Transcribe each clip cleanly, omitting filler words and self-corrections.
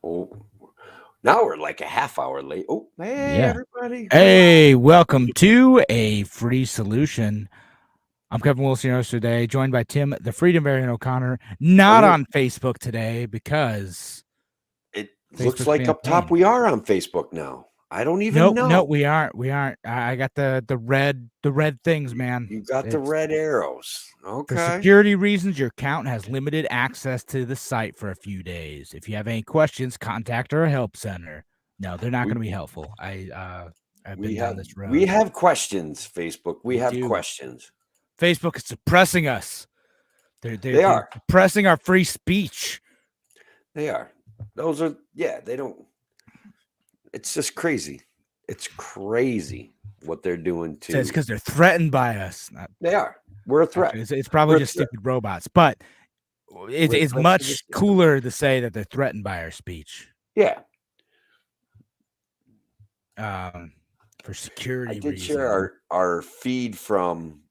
Oh, now we're like a half hour late. Oh, hey, Yeah. everybody. Hey, welcome to A Free Solution. I'm Kevin Wilson today, joined by Tim, the Freedom Variant O'Connor, not Oh, on Facebook today because it looks Facebook's like being a up top pain. we are on Facebook now. I don't even Nope, know. we aren't. I got the red things, man. You got the It's red arrows. for Okay. security reasons. Your account has limited access to the site for a few days. If you have any questions, contact our help center. No, they're not We going to be helpful. I've we been down have this we road. have questions, Facebook. We We have do. questions. Facebook is suppressing us. They They're are. suppressing our free speech. They are. Those are they don't. It's just crazy. It's crazy what they're doing So it's to. because they're threatened by us. They are. We're a threat. Actually, it's probably We're a just threat. stupid robots, but We're a it's threat to the much system. cooler to say that they're threatened by our speech. Yeah. For security I did reasons. share our feed from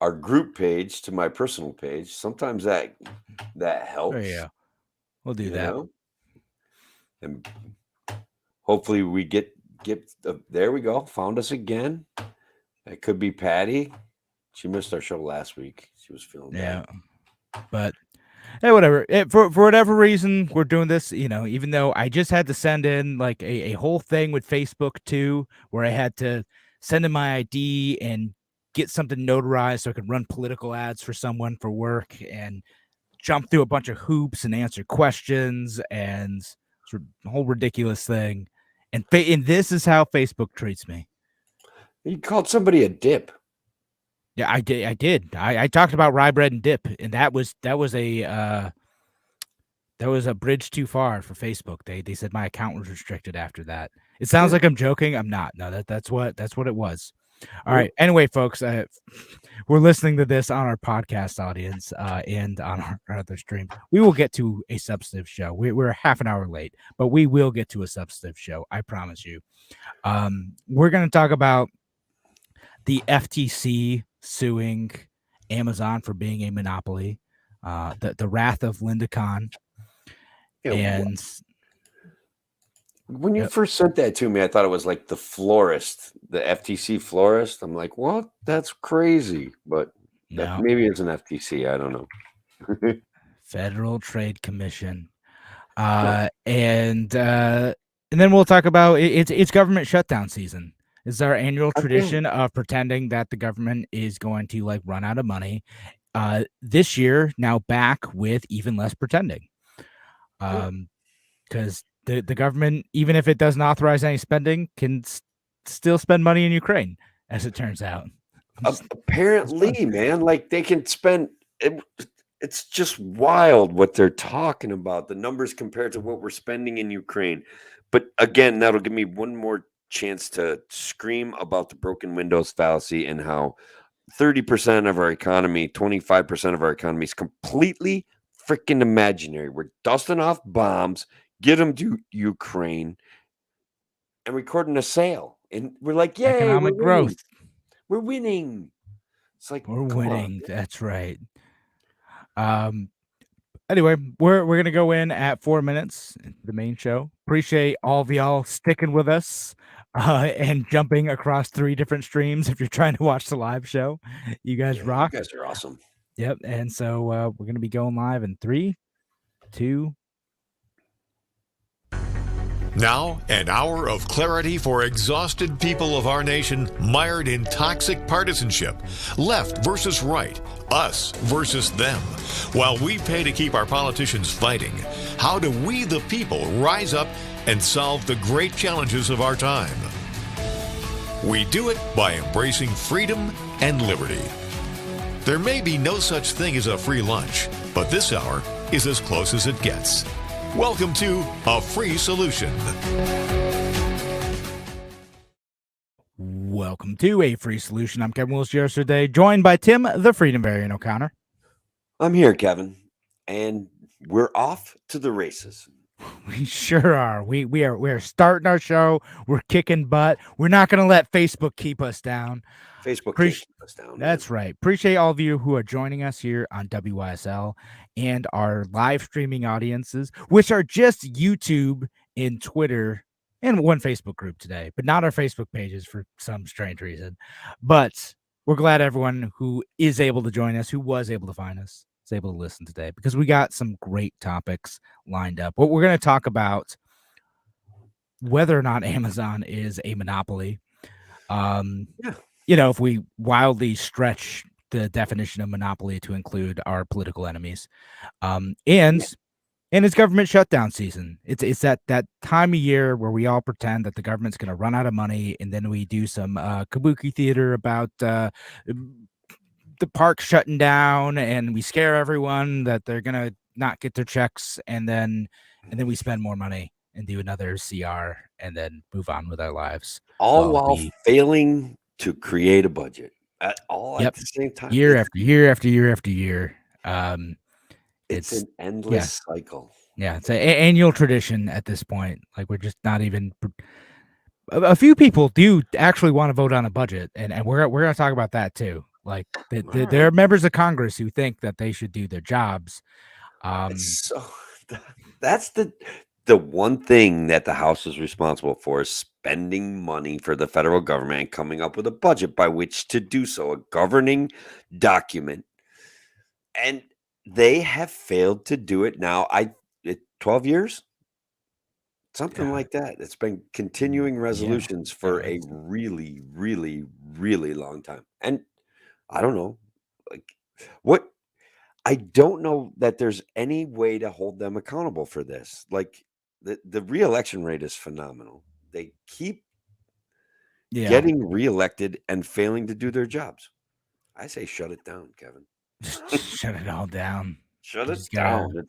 our group page to my personal page. Sometimes that helps. Oh yeah, we'll do you that. know? And hopefully we get there we go. Found us again. It could be Patty. She missed our show last week. She was feeling bad. But hey, whatever. For whatever reason, we're doing this. Even though I just had to send in like a whole thing with Facebook too, where I had to send in my ID and get something notarized so I could run political ads for someone for work and jump through a bunch of hoops and answer questions and sort of a whole ridiculous thing. And this is how Facebook treats me. You called somebody a dip. Yeah, I did. I talked about rye bread and dip, and that was a bridge too far for Facebook. They said my account was restricted after that. It sounds like I'm joking. I'm not. No, that's what it was. All right. Anyway, folks, we're listening to this on our podcast audience and on our other stream. We will get to a substantive show. We're half an hour late, but we will get to a substantive show. I promise you. We're going to talk about the FTC suing Amazon for being a monopoly, the wrath of Linda Khan. Yeah, and when you first sent that to me, I thought it was like the florist, the FTC florist. I'm like, what? That's crazy. But that maybe it's an FTC. I don't know. Federal Trade Commission. And then we'll talk about it's government shutdown season. It's our annual tradition of pretending that the government is going to like run out of money. This year, now back with even less pretending. Because the government, even if it doesn't authorize any spending, can still spend money in Ukraine, as it turns out. Apparently, man, like they can spend it. It's just wild what they're talking about, the numbers compared to what we're spending in Ukraine. But again, that'll give me one more chance to scream about the broken windows fallacy and how 30% of our economy, 25% of our economy is completely freaking imaginary. We're dusting off bombs, get them to Ukraine, and recording a sale. And we're like, yay, economic growth. We're winning. It's like we're winning. That's right. Anyway, we're gonna go in at 4 minutes, the main show. Appreciate all of y'all sticking with us and jumping across 3 different streams if you're trying to watch the live show. You guys rock. You guys are awesome. Yep. And so we're gonna be going live in 3, 2. Now, an hour of clarity for exhausted people of our nation mired in toxic partisanship. Left versus right, us versus them. While we pay to keep our politicians fighting, how do we, the people, rise up and solve the great challenges of our time? We do it by embracing freedom and liberty. There may be no such thing as a free lunch, but this hour is as close as it gets. Welcome to A Free Solution. Welcome to A Free Solution. I'm Kevin Willis today, joined by Tim, the Freedom Variant O'Connor. I'm here, Kevin, and we're off to the races. We sure are. We are starting our show. We're kicking butt. We're not going to let Facebook keep us down. Facebook can't keep us down, man. That's right. Appreciate all of you who are joining us here on WYSL and our live streaming audiences, which are just YouTube and Twitter and one Facebook group today, but not our Facebook pages for some strange reason. But we're glad everyone who is able to join us, who was able to find us, is able to listen today, because we got some great topics lined up. What we're going to talk about, whether or not Amazon is a monopoly. Yeah. You know, if we wildly stretch the definition of monopoly to include our political enemies, and it's government shutdown season. It's that time of year where we all pretend that the government's going to run out of money, and then we do some kabuki theater about the park shutting down, and we scare everyone that they're going to not get their checks, and then we spend more money and do another CR and then move on with our lives. All while failing to create a budget all at the same time. Year after year after year after year. It's an endless cycle. Yeah, it's an annual tradition at this point. Like, we're just not even. A few people do actually want to vote on a budget, and we're going to talk about that too. Like, there are members of Congress who think that they should do their jobs. So that's the one thing that the House is responsible for, is spending money for the federal government and coming up with a budget by which to do so, a governing document. And they have failed to do it now. 12 years? Something like that. It's been continuing resolutions for a really, really, really long time. And I don't know, like, I don't know that there's any way to hold them accountable for this. Like, the re-election rate is phenomenal. They keep getting reelected and failing to do their jobs. I say shut it down, Kevin. Shut it all down. Shut it down.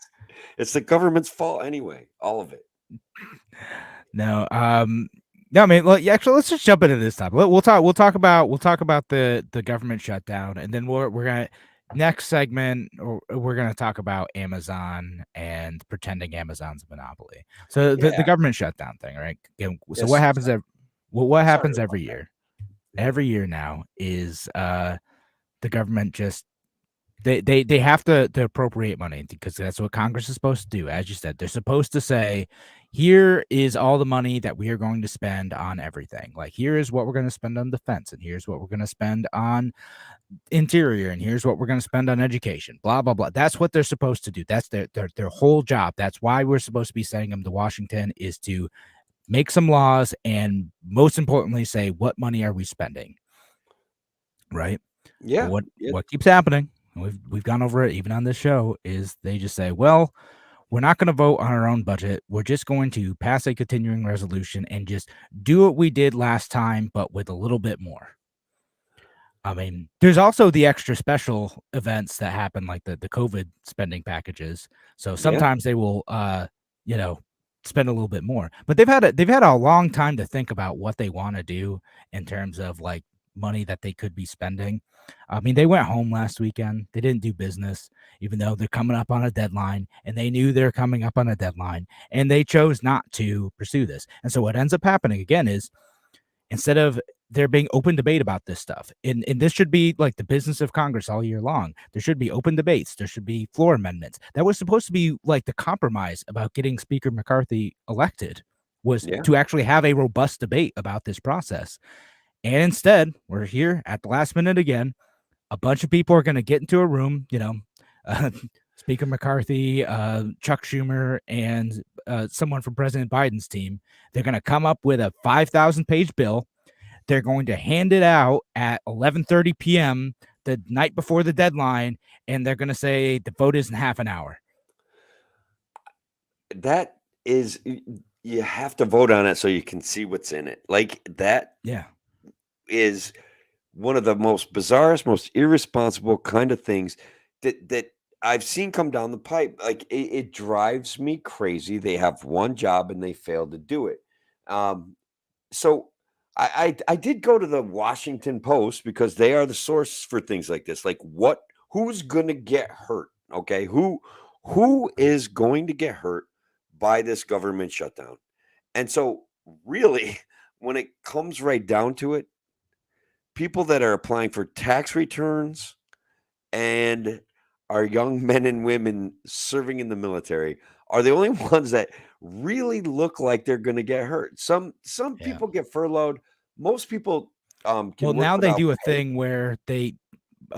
It's the government's fault anyway. All of it. No, no, I mean, actually, let's just jump into this topic. We'll talk about the government shutdown, and then we're gonna next segment, or we're gonna talk about Amazon and pretending Amazon's a monopoly. So the government shutdown thing, right? So what happens? What happens every year? Every year now is the government just. They have to appropriate money, because that's what Congress is supposed to do. As you said, they're supposed to say, here is all the money that we are going to spend on everything. Like, here is what we're going to spend on defense, and here's what we're going to spend on interior, and here's what we're going to spend on education, blah, blah, blah. That's what they're supposed to do. That's their whole job. That's why we're supposed to be sending them to Washington, is to make some laws, and most importantly, say, what money are we spending? Right? Yeah. What keeps happening? We've gone over it even on this show, is they just say, well, we're not going to vote on our own budget. We're just going to pass a continuing resolution and just do what we did last time, but with a little bit more. I mean, there's also the extra special events that happen, like the COVID spending packages. So sometimes they will, spend a little bit more, but they've had a long time to think about what they want to do in terms of like money that they could be spending. I mean, they went home last weekend. They didn't do business, even though they're coming up on a deadline, and they knew they're coming up on a deadline, and they chose not to pursue this. And so what ends up happening again is, instead of there being open debate about this stuff, and this should be like the business of Congress all year long, there should be open debates. There should be floor amendments. That was supposed to be like the compromise about getting Speaker McCarthy elected, was to actually have a robust debate about this process. And instead, we're here at the last minute again. A bunch of people are going to get into a room, Speaker McCarthy, Chuck Schumer, and someone from President Biden's team. They're going to come up with a 5,000-page bill. They're going to hand it out at 11:30 p.m. the night before the deadline, and they're going to say the vote is in half an hour. That is, you have to vote on it so you can see what's in it. Like that. Yeah. Is one of the most bizarrest, most irresponsible kind of things that I've seen come down the pipe. Like, it drives me crazy. They have one job and they fail to do it. So I did go to the Washington Post, because they are the source for things like this. Like, who's going to get hurt? Okay, who is going to get hurt by this government shutdown. And so, really, when it comes right down to it, people that are applying for tax returns and our young men and women serving in the military are the only ones that really look like they're going to get hurt. Some Yeah. people get furloughed. Most people can Well, work now they without do a pay. thing where they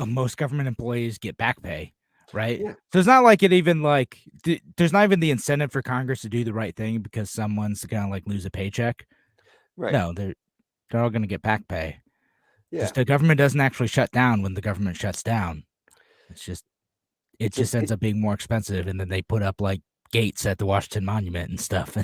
most government employees get back pay, right? Yeah, So it's not like it even like there's not even the incentive for Congress to do the right thing because someone's gonna like lose a paycheck. right. No, they're all gonna get back pay. Yeah, Just the government doesn't actually shut down when the government shuts down. It's just it it, just ends it up being more expensive, and then they put up like gates at the Washington Monument and stuff.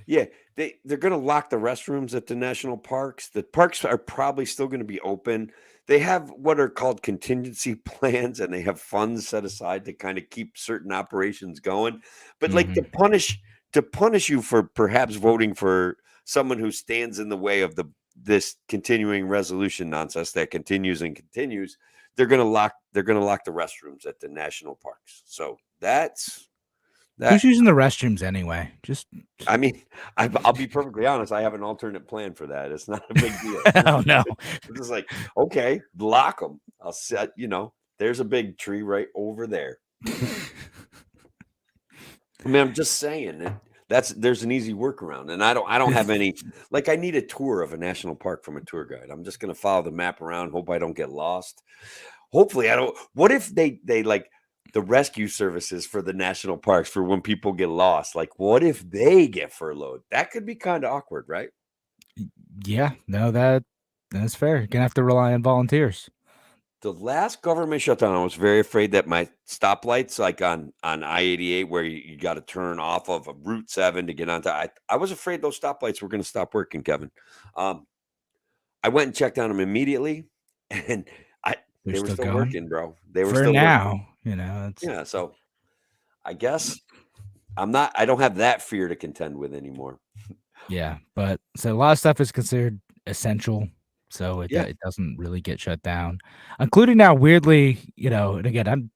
yeah. They're going to lock the restrooms at the national parks. The parks are probably still going to be open. They have what are called contingency plans, and they have funds set aside to kind of keep certain operations going. But like to punish you for perhaps voting for someone who stands in the way of this continuing resolution nonsense that continues and continues, they're going to lock the restrooms at the national parks. So that's that. Who's using the restrooms anyway? Just I mean, I'll be perfectly honest. I have an alternate plan for that. It's not a big deal. oh no. It's just like, okay, lock them. I'll set, there's a big tree right over there. I mean, I'm just saying there's an easy workaround, and I don't have any. Like, I need a tour of a national park from a tour guide. I'm just gonna follow the map around. Hope I don't get lost. Hopefully, I don't. What if they like the rescue services for the national parks for when people get lost? Like, what if they get furloughed? That could be kind of awkward, right? Yeah, no, that's fair. You're gonna have to rely on volunteers. The last government shutdown, I was very afraid that my stoplights, like on I-88, where you got to turn off of Route 7 to get onto, I was afraid those stoplights were going to stop working, Kevin. I went and checked on them immediately, and they were still working, bro. They were For still now, working. It's Yeah, so I guess I don't have that fear to contend with anymore. yeah, but so a lot of stuff is considered essential, so it Yeah. it doesn't really get shut down, including now weirdly, and again,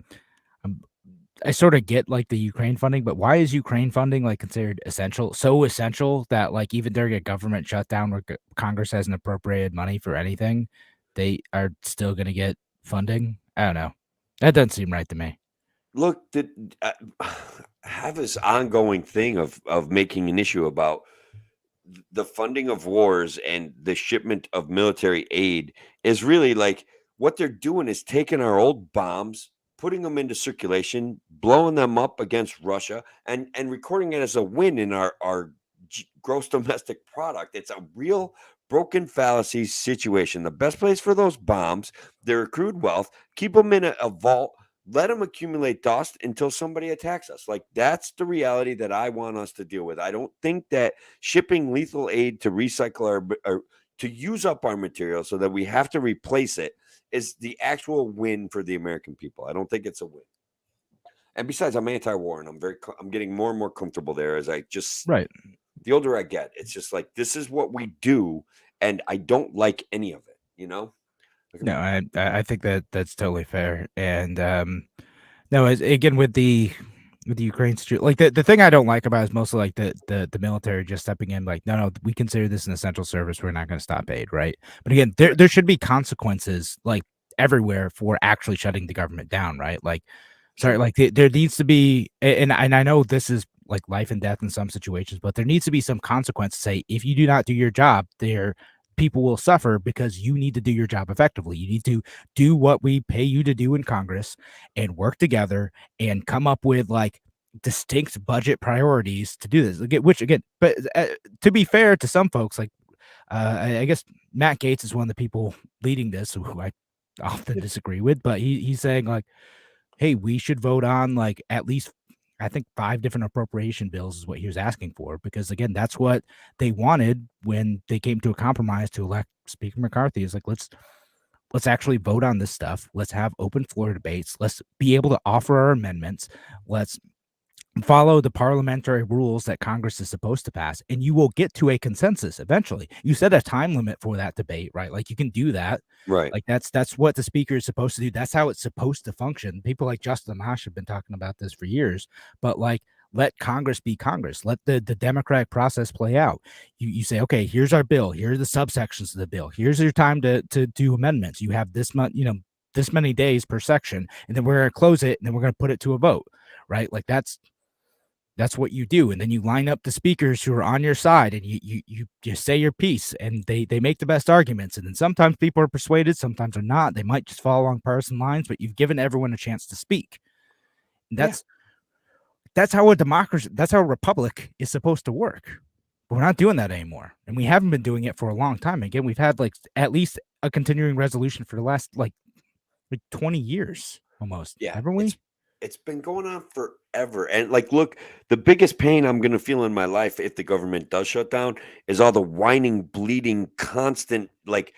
I sort of get like the Ukraine funding, but why is Ukraine funding like considered essential? So essential that like even during a government shutdown where Congress hasn't appropriated money for anything, they are still going to get funding. I don't know. That doesn't seem right to me. Look, have this ongoing thing of making an issue about the funding of wars and the shipment of military aid is really like what they're doing is taking our old bombs, putting them into circulation, blowing them up against Russia, and recording it as a win in our gross domestic product. It's a real broken fallacy situation. The best place for those bombs, their accrued wealth, keep them in a vault. Let them accumulate dust until somebody attacks us. Like, that's the reality that I want us to deal with. I don't think that shipping lethal aid to recycle or to use up our material so that we have to replace it is the actual win for the American people. I don't think it's a win. And besides, I'm anti-war, and I'm getting more and more comfortable there as I just Right. The older I get, it's just like this is what we do, and I don't like any of it. No, I think that's totally fair. And no, again with the Ukraine situation, like the thing I don't like about it is mostly like the military just stepping in, like, no, we consider this an essential service. We're not going to stop aid, right? But again, there should be consequences like everywhere for actually shutting the government down, right? Like, sorry, like there needs to be, and I know this is like life and death in some situations, but there needs to be some consequence to say if you do not do your job, people will suffer because you need to do your job effectively. You need to do what we pay you to do in Congress and work together and come up with like distinct budget priorities to do this. Which again, but to be fair to some folks, like I guess Matt Gaetz is one of the people leading this, who I often disagree with, but he's saying like, hey, we should vote on like at least I think 5 different appropriation bills is what he was asking for, because again, that's what they wanted when they came to a compromise to elect Speaker McCarthy. Is like, let's actually vote on this stuff. Let's have open floor debates. Let's be able to offer our amendments. Let's follow the parliamentary rules that Congress is supposed to pass, and you will get to a consensus eventually. You set a time limit for that debate, right? Like, you can do that. Right. Like, that's what the speaker is supposed to do. That's how it's supposed to function. People like Justin Amash have been talking about this for years, but like, let Congress be Congress. Let the democratic process play out. You say, okay, here's our bill. Here are the subsections of the bill. Here's your time to do amendments. You have this month, this many days per section, and then we're going to close it, and then we're going to put it to a vote, right? Like that's what you do, and then you line up the speakers who are on your side, and you say your piece, and they make the best arguments, and then sometimes people are persuaded, sometimes they're not. They might just follow along partisan lines, but you've given everyone a chance to speak. That's how a democracy, that's how a republic is supposed to work. But we're not doing that anymore, and we haven't been doing it for a long time. Again, we've had like at least a continuing resolution for the last like 20 years almost. Yeah, haven't we? It's been going on forever. And like, look, the biggest pain I'm going to feel in my life if the government does shut down is all the whining, bleeding, constant, like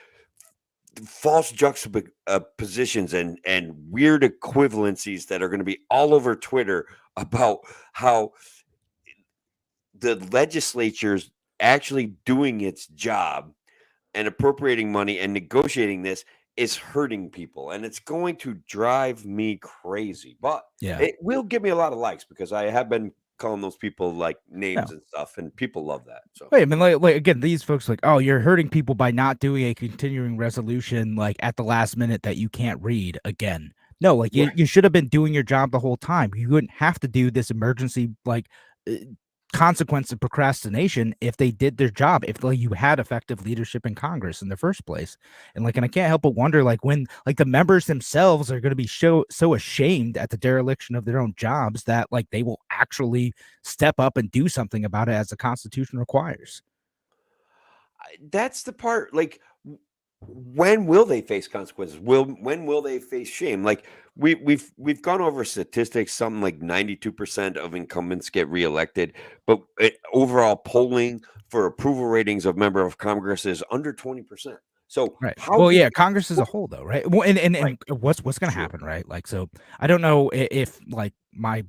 false juxtapositions and weird equivalencies that are going to be all over Twitter about how the legislature's actually doing its job and appropriating money and negotiating this is hurting people, and it's going to drive me crazy. But it will give me a lot of likes because I have been calling those people like names and stuff, and people love that. So wait, I mean, like again, these folks like, oh, you're hurting people by not doing a continuing resolution like at the last minute that you can't read again. No, like you should have been doing your job the whole time. You wouldn't have to do this emergency like consequence of procrastination if they did their job, if like you had effective leadership in Congress in the first place. And I can't help but wonder like when like the members themselves are going to be so ashamed at the dereliction of their own jobs that like they will actually step up and do something about it as the Constitution requires. That's the part, like, when will they face consequences? When will they face shame? Like we've gone over statistics. Something like 92% of incumbents get reelected, but overall polling for approval ratings of member of Congress is under 20%. So right. Well, yeah, Congress as a whole, though, right? Well, and right. what's going to happen, right? Like, so I don't know if like my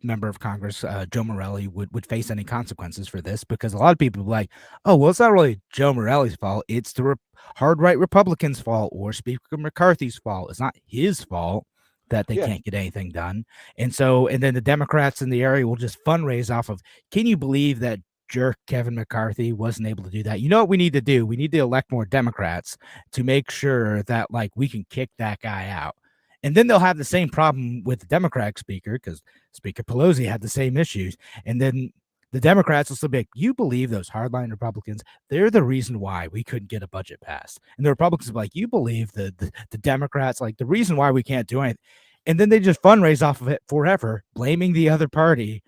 member of Congress, Joe Morelli, would face any consequences for this, because a lot of people are like, oh, well, it's not really Joe Morelli's fault. It's the hard right Republicans' fault or Speaker McCarthy's fault. It's not his fault that they can't get anything done. And so, and then the Democrats in the area will just fundraise off of, can you believe that jerk Kevin McCarthy wasn't able to do that? You know what we need to do? We need to elect more Democrats to make sure that like we can kick that guy out. And then they'll have the same problem with the Democratic speaker, because Speaker Pelosi had the same issues. And then the Democrats will still be like, you believe those hardline Republicans, they're the reason why we couldn't get a budget passed. And the Republicans will be like, you believe the Democrats, like the reason why we can't do anything. And then they just fundraise off of it forever, blaming the other party.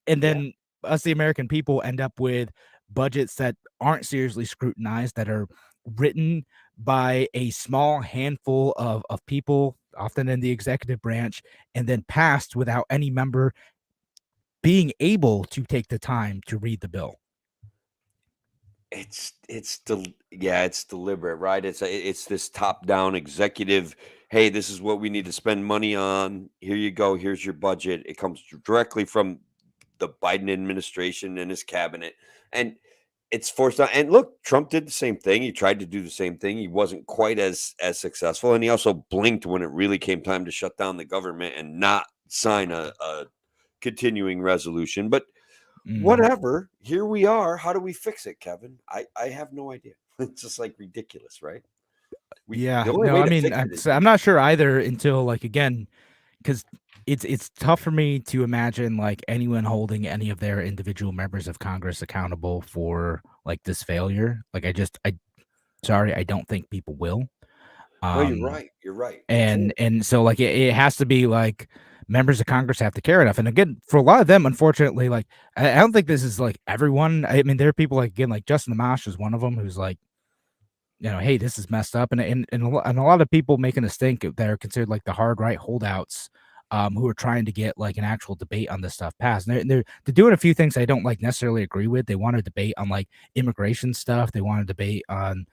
And then us, the American people, end up with budgets that aren't seriously scrutinized, that are written by a small handful of people, often in the executive branch, and then passed without any member being able to take the time to read the bill. It's deliberate, right? It's this top-down executive, hey, this is what we need to spend money on. Here you go. Here's your budget. It comes directly from the Biden administration and his cabinet. And it's forced on. And look, Trump did the same thing. He tried to do the same thing. He wasn't quite as successful. And he also blinked when it really came time to shut down the government and not sign a continuing resolution. But whatever, here we are. How do we fix it, Kevin? I have no idea. It's just like ridiculous, right? I'm not sure either until like, again, because it's tough for me to imagine like anyone holding any of their individual members of Congress accountable for like this failure. Like I don't think people will. No, you're right. And so like it has to be like members of Congress have to care enough. And again, for a lot of them, unfortunately, like I don't think this is like everyone. I mean, there are people like, again, like Justin Amash is one of them who's like, hey, this is messed up. And a lot of people making a stink that are considered like the hard right holdouts, who are trying to get like an actual debate on this stuff passed. And they're doing a few things I don't like necessarily agree with. They want to debate on like immigration stuff. They want to debate on,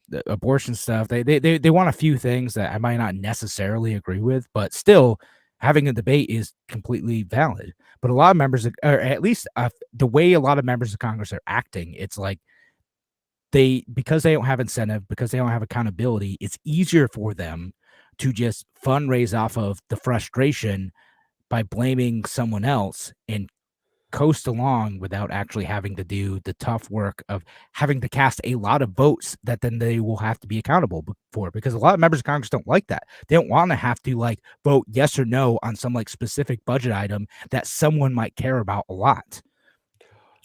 the abortion stuff. They want a few things that I might not necessarily agree with, but still having a debate is completely valid. But a lot of members, or at least the way a lot of members of Congress are acting, it's like because they don't have incentive, because they don't have accountability, it's easier for them to just fundraise off of the frustration by blaming someone else and coast along without actually having to do the tough work of having to cast a lot of votes that then they will have to be accountable for, because a lot of members of Congress don't like that. They don't want to have to like vote yes or no on some like specific budget item that someone might care about a lot.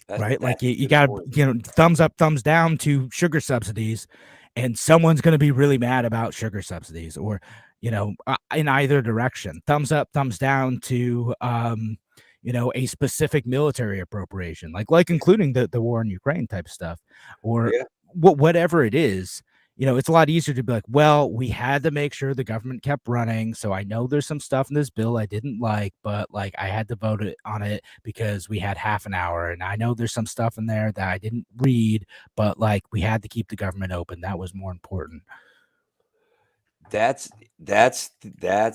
Right? Like you got to, thumbs up, thumbs down to sugar subsidies, and someone's going to be really mad about sugar subsidies, or, in either direction. Thumbs up, thumbs down to, a specific military appropriation, like including the war in Ukraine type of stuff, or whatever it is. It's a lot easier to be like, well, we had to make sure the government kept running. So I know there's some stuff in this bill I didn't like, but like I had to vote on it because we had half an hour. And I know there's some stuff in there that I didn't read, but like we had to keep the government open. That was more important. That's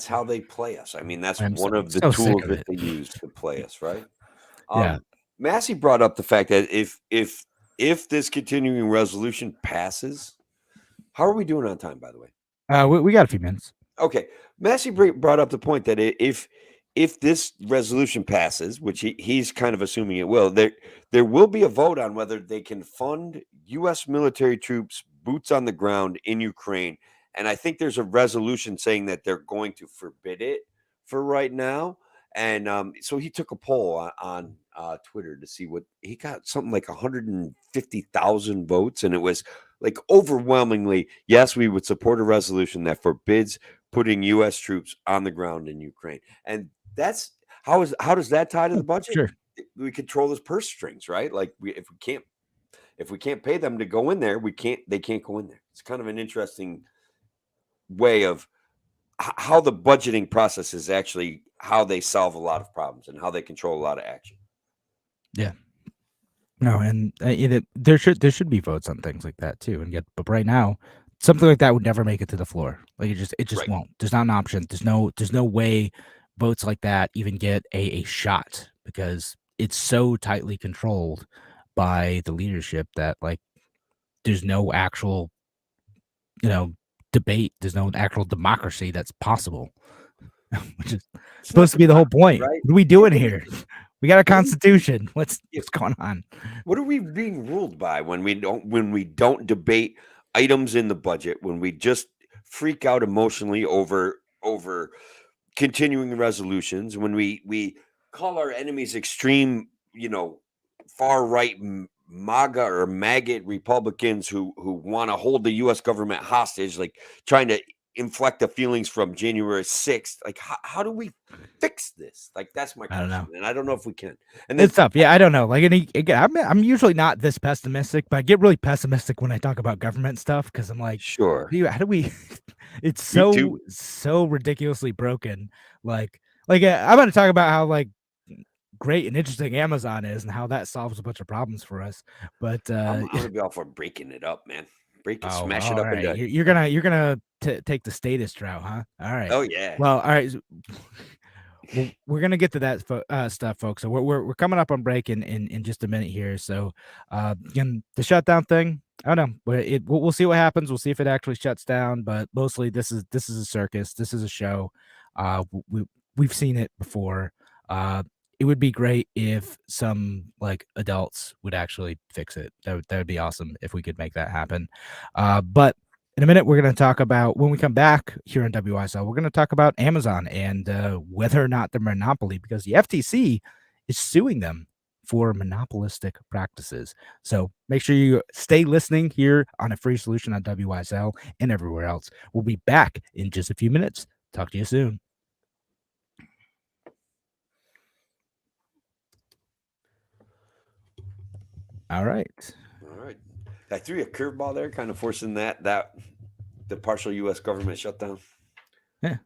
how they play us. I mean, that's one of the tools that they use to play us, right? Yeah. Massey brought up the fact that if this continuing resolution passes, how are we doing on time, by the way? We got a few minutes. Okay. Massey brought up the point that if this resolution passes, which he's kind of assuming it will, there will be a vote on whether they can fund U.S. military troops, boots on the ground in Ukraine. And I think there's a resolution saying that they're going to forbid it for right now. And so he took a poll on Twitter to see what he got, something like 150,000 votes. And it was like overwhelmingly, yes, we would support a resolution that forbids putting U.S. troops on the ground in Ukraine. And that's how does that tie to the budget? Sure. We control those purse strings, right? Like if we can't pay them to go in there, they can't go in there. It's kind of an interesting way of how the budgeting process is actually how they solve a lot of problems and how they control a lot of action. Yeah. No, and there should be votes on things like that too. And yet, but right now, something like that would never make it to the floor. Like it just Right. won't. There's not an option. There's no way votes like that even get a shot, because it's so tightly controlled by the leadership that like there's no actual debate. There's no actual democracy that's possible, which is supposed to be the whole point. Right? What are we doing here? We got a constitution. What's going on? What are we being ruled by when we don't debate items in the budget, when we just freak out emotionally over continuing resolutions, when we call our enemies extreme, far right MAGA or maggot Republicans who want to hold the U.S. government hostage, like trying to inflect the feelings from January 6th. Like, how do we fix this? Like, that's my question. I don't know. And I don't know if we can. And then, it's tough. Yeah, I don't know. Like, again, I'm usually not this pessimistic, but I get really pessimistic when I talk about government stuff, because I'm like, sure. How do we? It's so ridiculously broken. Like I'm going to talk about how like great and interesting Amazon is and how that solves a bunch of problems for us. But I'm gonna be all for breaking it up, man. Smash it up. Right. You're gonna take the statist route, huh? All right. Oh yeah. Well, all right. Well, we're gonna get to that stuff, folks. So we're coming up on break in just a minute here. So again, the shutdown thing, I don't know. We'll see what happens. We'll see if it actually shuts down. But mostly, this is a circus. This is a show. We've seen it before. It would be great if some like adults would actually fix it. That would be awesome if we could make that happen. But in a minute, we're going to talk about, when we come back here on WISL, we're going to talk about Amazon and whether or not they're monopoly, because the FTC is suing them for monopolistic practices. So make sure you stay listening here on A Free Solution on WISL and everywhere else. We'll be back in just a few minutes. Talk to you soon. All right. I threw a curveball there, kind of forcing that the partial U.S. government shutdown. Yeah.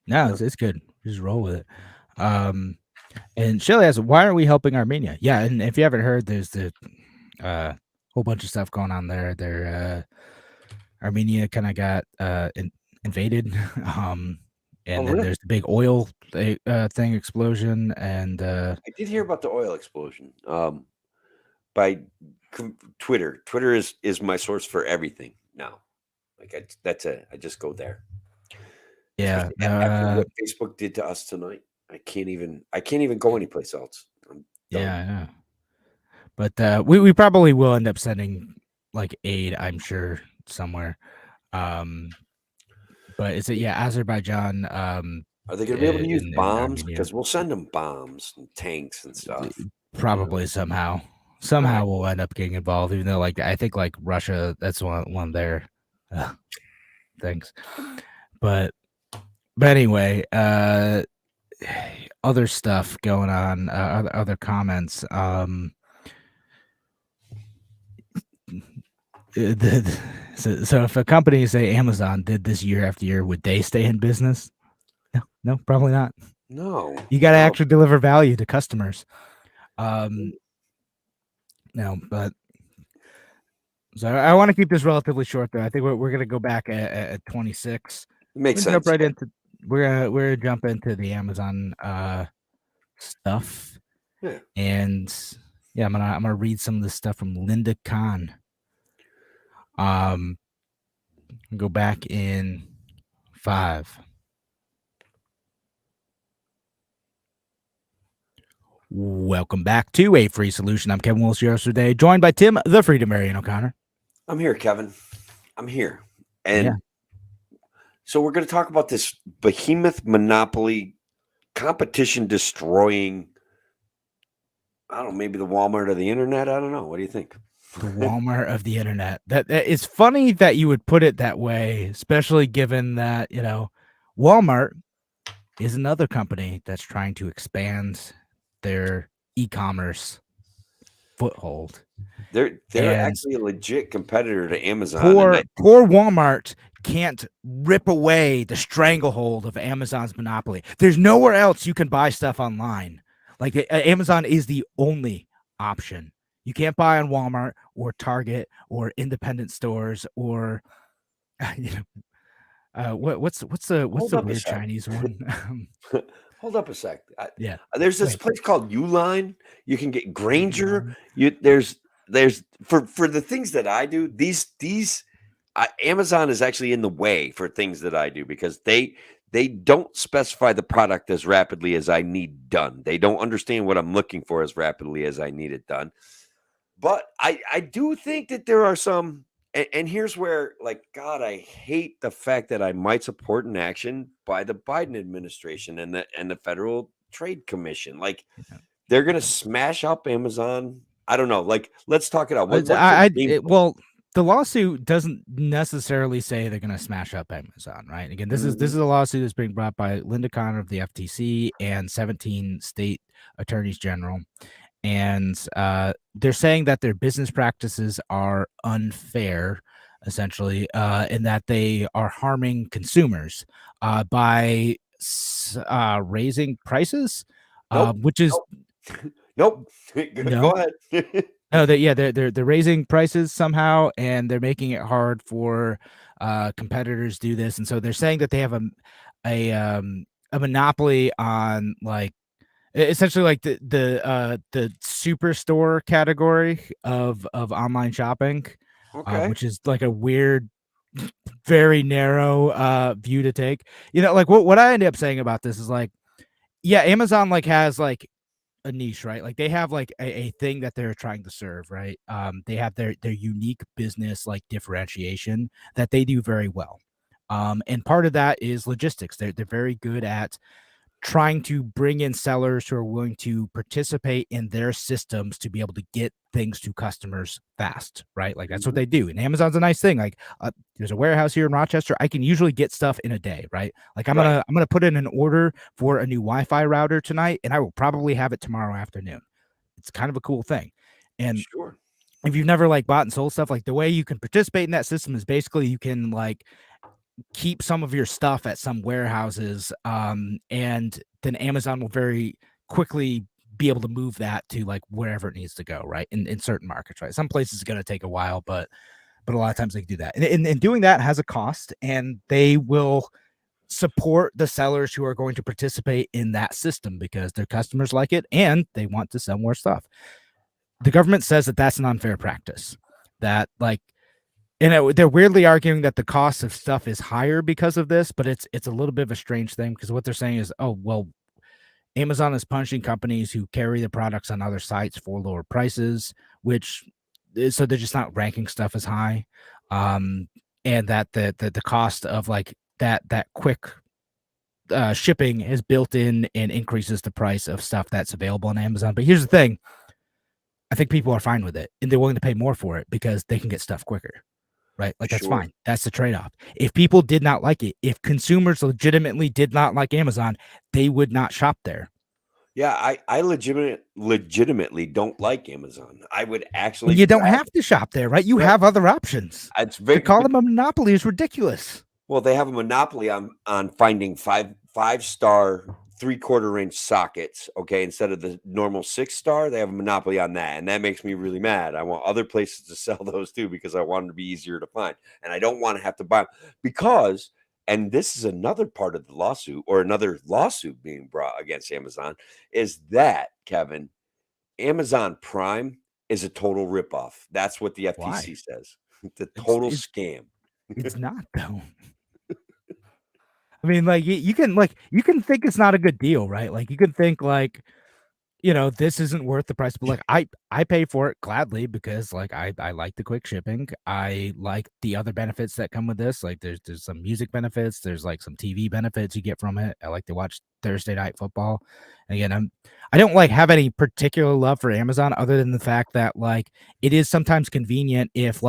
No, it's good. Just roll with it. And Shelly asks, why aren't we helping Armenia? Yeah, and if you haven't heard, there's the whole bunch of stuff going on there. Armenia kind of got invaded. And then there's the big oil thing explosion. And I did hear about the oil explosion. By Twitter. Twitter is my source for everything now. Like I just go there. Yeah. After what Facebook did to us tonight. I can't even go anyplace else. I'm done. Yeah. But we probably will end up sending like aid, I'm sure, somewhere. But is it Azerbaijan? Are they going to be able to use in bombs? Armenia. Because we'll send them bombs and tanks and stuff. Probably somehow Right. we'll end up getting involved, even though like I think like Russia, that's one of their things. But anyway, other stuff going on, other comments. So if a company, say Amazon, did this year after year, would they stay in business? No, probably not. No. You got to no. actually deliver value to customers. No, but so I want to keep this relatively short, though. I think we're going to go back at 26. It makes We're gonna sense. jump right into we're gonna jump into the Amazon stuff. Yeah. And I'm gonna read some of this stuff from Linda Kahn. Go back in 5. Welcome back to A Free Solution. I'm Kevin Willis today, joined by Tim, the Freedom Marion O'Connor. I'm here, Kevin. I'm here. And so we're going to talk about this behemoth monopoly, competition destroying, I don't know, maybe the Walmart of the internet. I don't know. What do you think? The Walmart of the internet. That it's funny that you would put it that way, especially given that, Walmart is another company that's trying to expand their e-commerce foothold. They're actually a legit competitor to Amazon. Poor Walmart can't rip away the stranglehold of Amazon's monopoly. There's nowhere else you can buy stuff online. Like Amazon is the only option. You can't buy on Walmart or Target or independent stores or what's the weird Chinese one? Hold up a sec. Yeah. There's this place called Uline. You can get Granger. There's for the things that I do, Amazon is actually in the way for things that I do because they don't specify the product as rapidly as I need done. They don't understand what I'm looking for as rapidly as I need it done. But I do think that there are some, and here's where, like, God, I hate the fact that I might support an action by the Biden administration and the Federal Trade Commission. Like, they're going to smash up Amazon. I don't know. Like, let's talk it out. Well, the lawsuit doesn't necessarily say they're going to smash up Amazon, right? Again, this is a lawsuit that's being brought by Linda Kahn of the FTC and 17 state attorneys general. And they're saying that their business practices are unfair, essentially, in that they are harming consumers by raising prices, which is nope. No. Go ahead. No, they're raising prices somehow, and they're making it hard for competitors to do this. And so they're saying that they have a monopoly on, like, essentially like the superstore category of online shopping, which is like a weird, very narrow view to take. Like what I ended up saying about this is like, Amazon like has like a niche, right? Like they have like a thing that they're trying to serve, right? They have their unique business like differentiation that they do very well. And part of that is logistics. They're very good at trying to bring in sellers who are willing to participate in their systems to be able to get things to customers fast, right? Like that's what they do. And Amazon's a nice thing. Like there's a warehouse here in Rochester. I can usually get stuff in a day, right? Like I'm gonna put in an order for a new Wi-Fi router tonight, and I will probably have it tomorrow afternoon. It's kind of a cool thing. And if you've never like bought and sold stuff, like the way you can participate in that system is basically you can like keep some of your stuff at some warehouses, and then Amazon will very quickly be able to move that to like wherever it needs to go, right? In certain markets, right? Some places it's going to take a while, but a lot of times they can do that. And doing that has a cost, and they will support the sellers who are going to participate in that system because their customers like it and they want to sell more stuff. The government says that that's an unfair practice, that like, and they're weirdly arguing that the cost of stuff is higher because of this, but it's a little bit of a strange thing because what they're saying is, oh, well, Amazon is punishing companies who carry the products on other sites for lower prices, which so they're just not ranking stuff as high. And that the cost of like that quick shipping is built in and increases the price of stuff that's available on Amazon. But here's the thing. I think people are fine with it and they're willing to pay more for it because they can get stuff quicker. Right? Like that's Sure. fine. That's the trade-off. If people did not like it, if consumers legitimately did not like Amazon, they would not shop there. Yeah, I legitimately don't like Amazon. I would actually And you don't have to shop there, right? You Right. have other options. It's To very call them a monopoly is ridiculous. well, they have a monopoly on finding five-star 3/4 inch sockets. Okay, instead of the normal 6-star, they have a monopoly on that, and that makes me really mad. I want other places to sell those too because I want them to be easier to find, and I don't want to have to buy 'em because. And this is another part of the lawsuit, or another lawsuit being brought against Amazon, is that Kevin, Amazon Prime is a total ripoff. That's what the Why? FTC says. The It's total it's scam. it's not though. I mean, like you can think it's not a good deal, right? Like you can think like, this isn't worth the price, but like I pay for it gladly because like I like the quick shipping. I like the other benefits that come with this. Like there's some music benefits, there's like some TV benefits you get from it. I like to watch Thursday night football. And again, I don't like have any particular love for Amazon other than the fact that like it is sometimes convenient if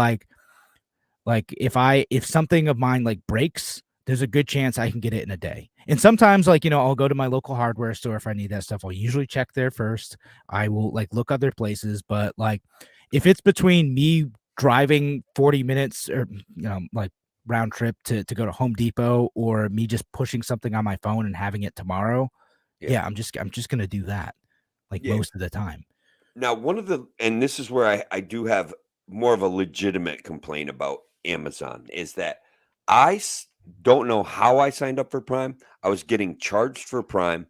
if something of mine like breaks, there's a good chance I can get it in a day. And sometimes like, I'll go to my local hardware store if I need that stuff. I'll usually check there first. I will like look other places, but like if it's between me driving 40 minutes or like round trip to go to Home Depot or me just pushing something on my phone and having it tomorrow, yeah, I'm just going to do that like Yeah. most of the time. Now, and this is where I do have more of a legitimate complaint about Amazon is that don't know how I signed up for Prime. I was getting charged for Prime.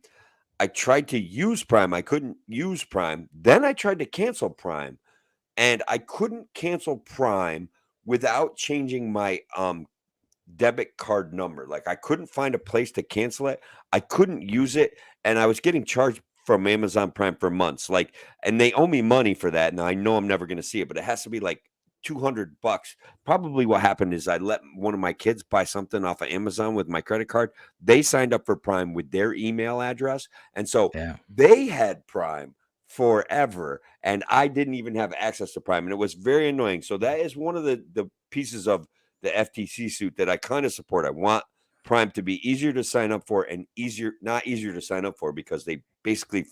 I tried to use Prime. I couldn't use Prime. Then I tried to cancel Prime, and I couldn't cancel Prime without changing my debit card number. Like I couldn't find a place to cancel it. I couldn't use it, and I was getting charged from Amazon Prime for months. Like, and they owe me money for that. And I know I'm never going to see it, but it has to be like $200. Probably what happened is I let one of my kids buy something off of Amazon with my credit card. They signed up for Prime with their email address, and so Yeah. they had Prime forever, and I didn't even have access to Prime, and it was very annoying. So that is one of the pieces of the FTC suit that I kind of support. I want Prime to be easier to sign up for and not easier to sign up for because they basically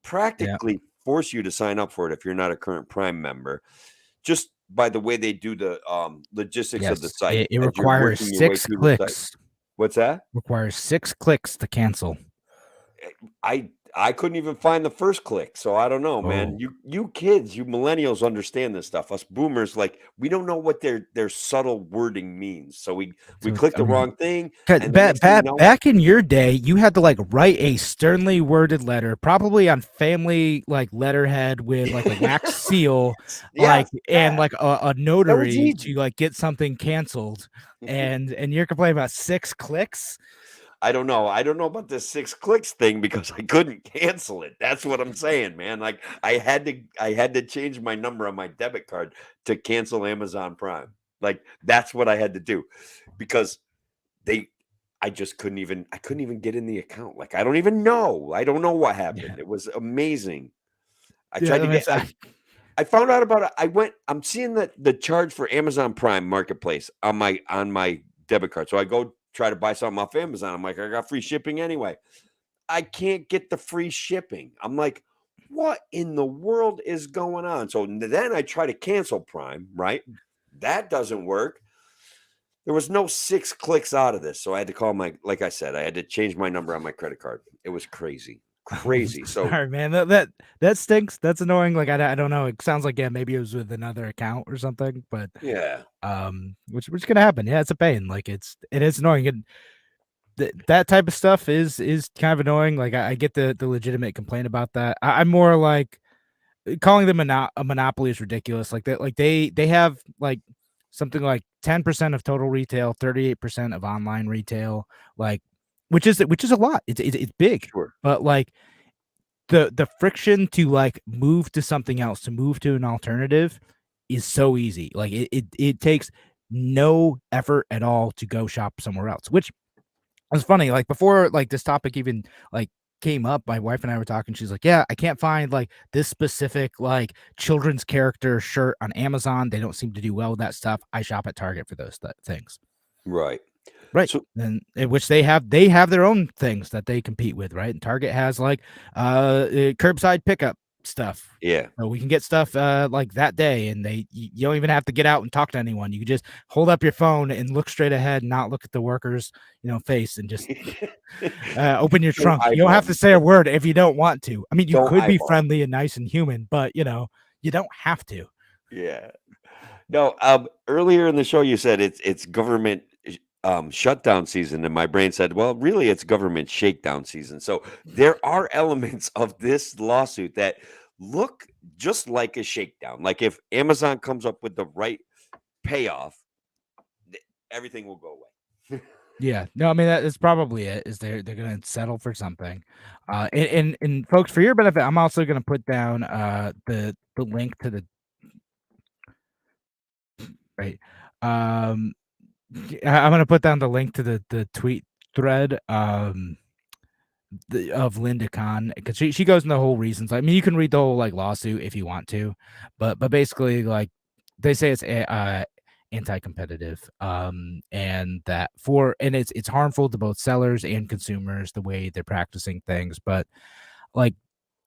practically force you to sign up for it if you're not a current Prime member, just by the way they do the logistics of the Yes, site. it as you're requires working your way 6 through the site. clicks. What's that? Requires 6 clicks to cancel. I couldn't even find the first click, so I don't know, man. Oh. You kids, you millennials understand this stuff. Us boomers, like we don't know what their subtle wording means, so we So, click I the mean, wrong thing, 'cause and the next thing you know, back in your day, you had to like write a sternly worded letter, probably on family like letterhead with like a wax seal, like yes, and yeah, like a that was notary to easy. like get something canceled. And you're complaining about 6 clicks. I don't know. I don't know about this 6 clicks thing because I couldn't cancel it. That's what I'm saying, man. Like I had to change my number on my debit card to cancel Amazon Prime. Like that's what I had to do because they I couldn't even get in the account. Like I don't even know. I don't know what happened. Yeah. It was amazing. I Yeah, tried I to mean, get I found out about it. I'm seeing the charge for Amazon Prime Marketplace on my debit card. So I go try to buy something off Amazon. I'm like, I got free shipping anyway. I can't get the free shipping. I'm like, what in the world is going on? So then I try to cancel Prime, right? That doesn't work. There was no 6 clicks out of this. So I had to like I said, I had to change my number on my credit card. It was crazy. Crazy. So sorry, man. That stinks. That's annoying. Like I don't know. It sounds like maybe it was with another account or something, but yeah. which gonna happen. Yeah, it's a pain. Like it is annoying. And that type of stuff is kind of annoying. Like I get the legitimate complaint about that. I'm more like calling them a monopoly is ridiculous. Like that, like they have like something like 10% of total retail, 38% of online retail. Like which is a lot. It's big, Sure. but like the friction to like move to something else, to move to an alternative, is so easy. Like it takes no effort at all to go shop somewhere else. Which was funny. Like before, like this topic even like came up, my wife and I were talking. She's like, "Yeah, I can't find like this specific like children's character shirt on Amazon. They don't seem to do well with that stuff. I shop at Target for those things." Right. Right. So And in which they have their own things that they compete with, right? And Target has like curbside pickup stuff. yeah. So we can get stuff like that day, and you don't even have to get out and talk to anyone. You can just hold up your phone and look straight ahead and not look at the worker's, face, and just open your Don't trunk. You don't eyeball have to them. say a word if you don't want to. I mean, you Don't could be eyeball. friendly and nice and human, but you don't have to. Yeah. No, earlier in the show you said it's government shutdown season, and my brain said, well, really it's government shakedown season. So there are elements of this lawsuit that look just like a shakedown. Like if Amazon comes up with the right payoff, everything will go away. Yeah, no, I mean that is probably it. Is they're gonna settle for something, and folks, for your benefit, I'm also gonna put down the link to the right. Um, I'm gonna put down the link to the tweet thread of Linda Khan, because she goes into the whole reasons. I mean, you can read the whole like lawsuit if you want to, but basically like they say it's anti-competitive, and that and it's harmful to both sellers and consumers the way they're practicing things. But like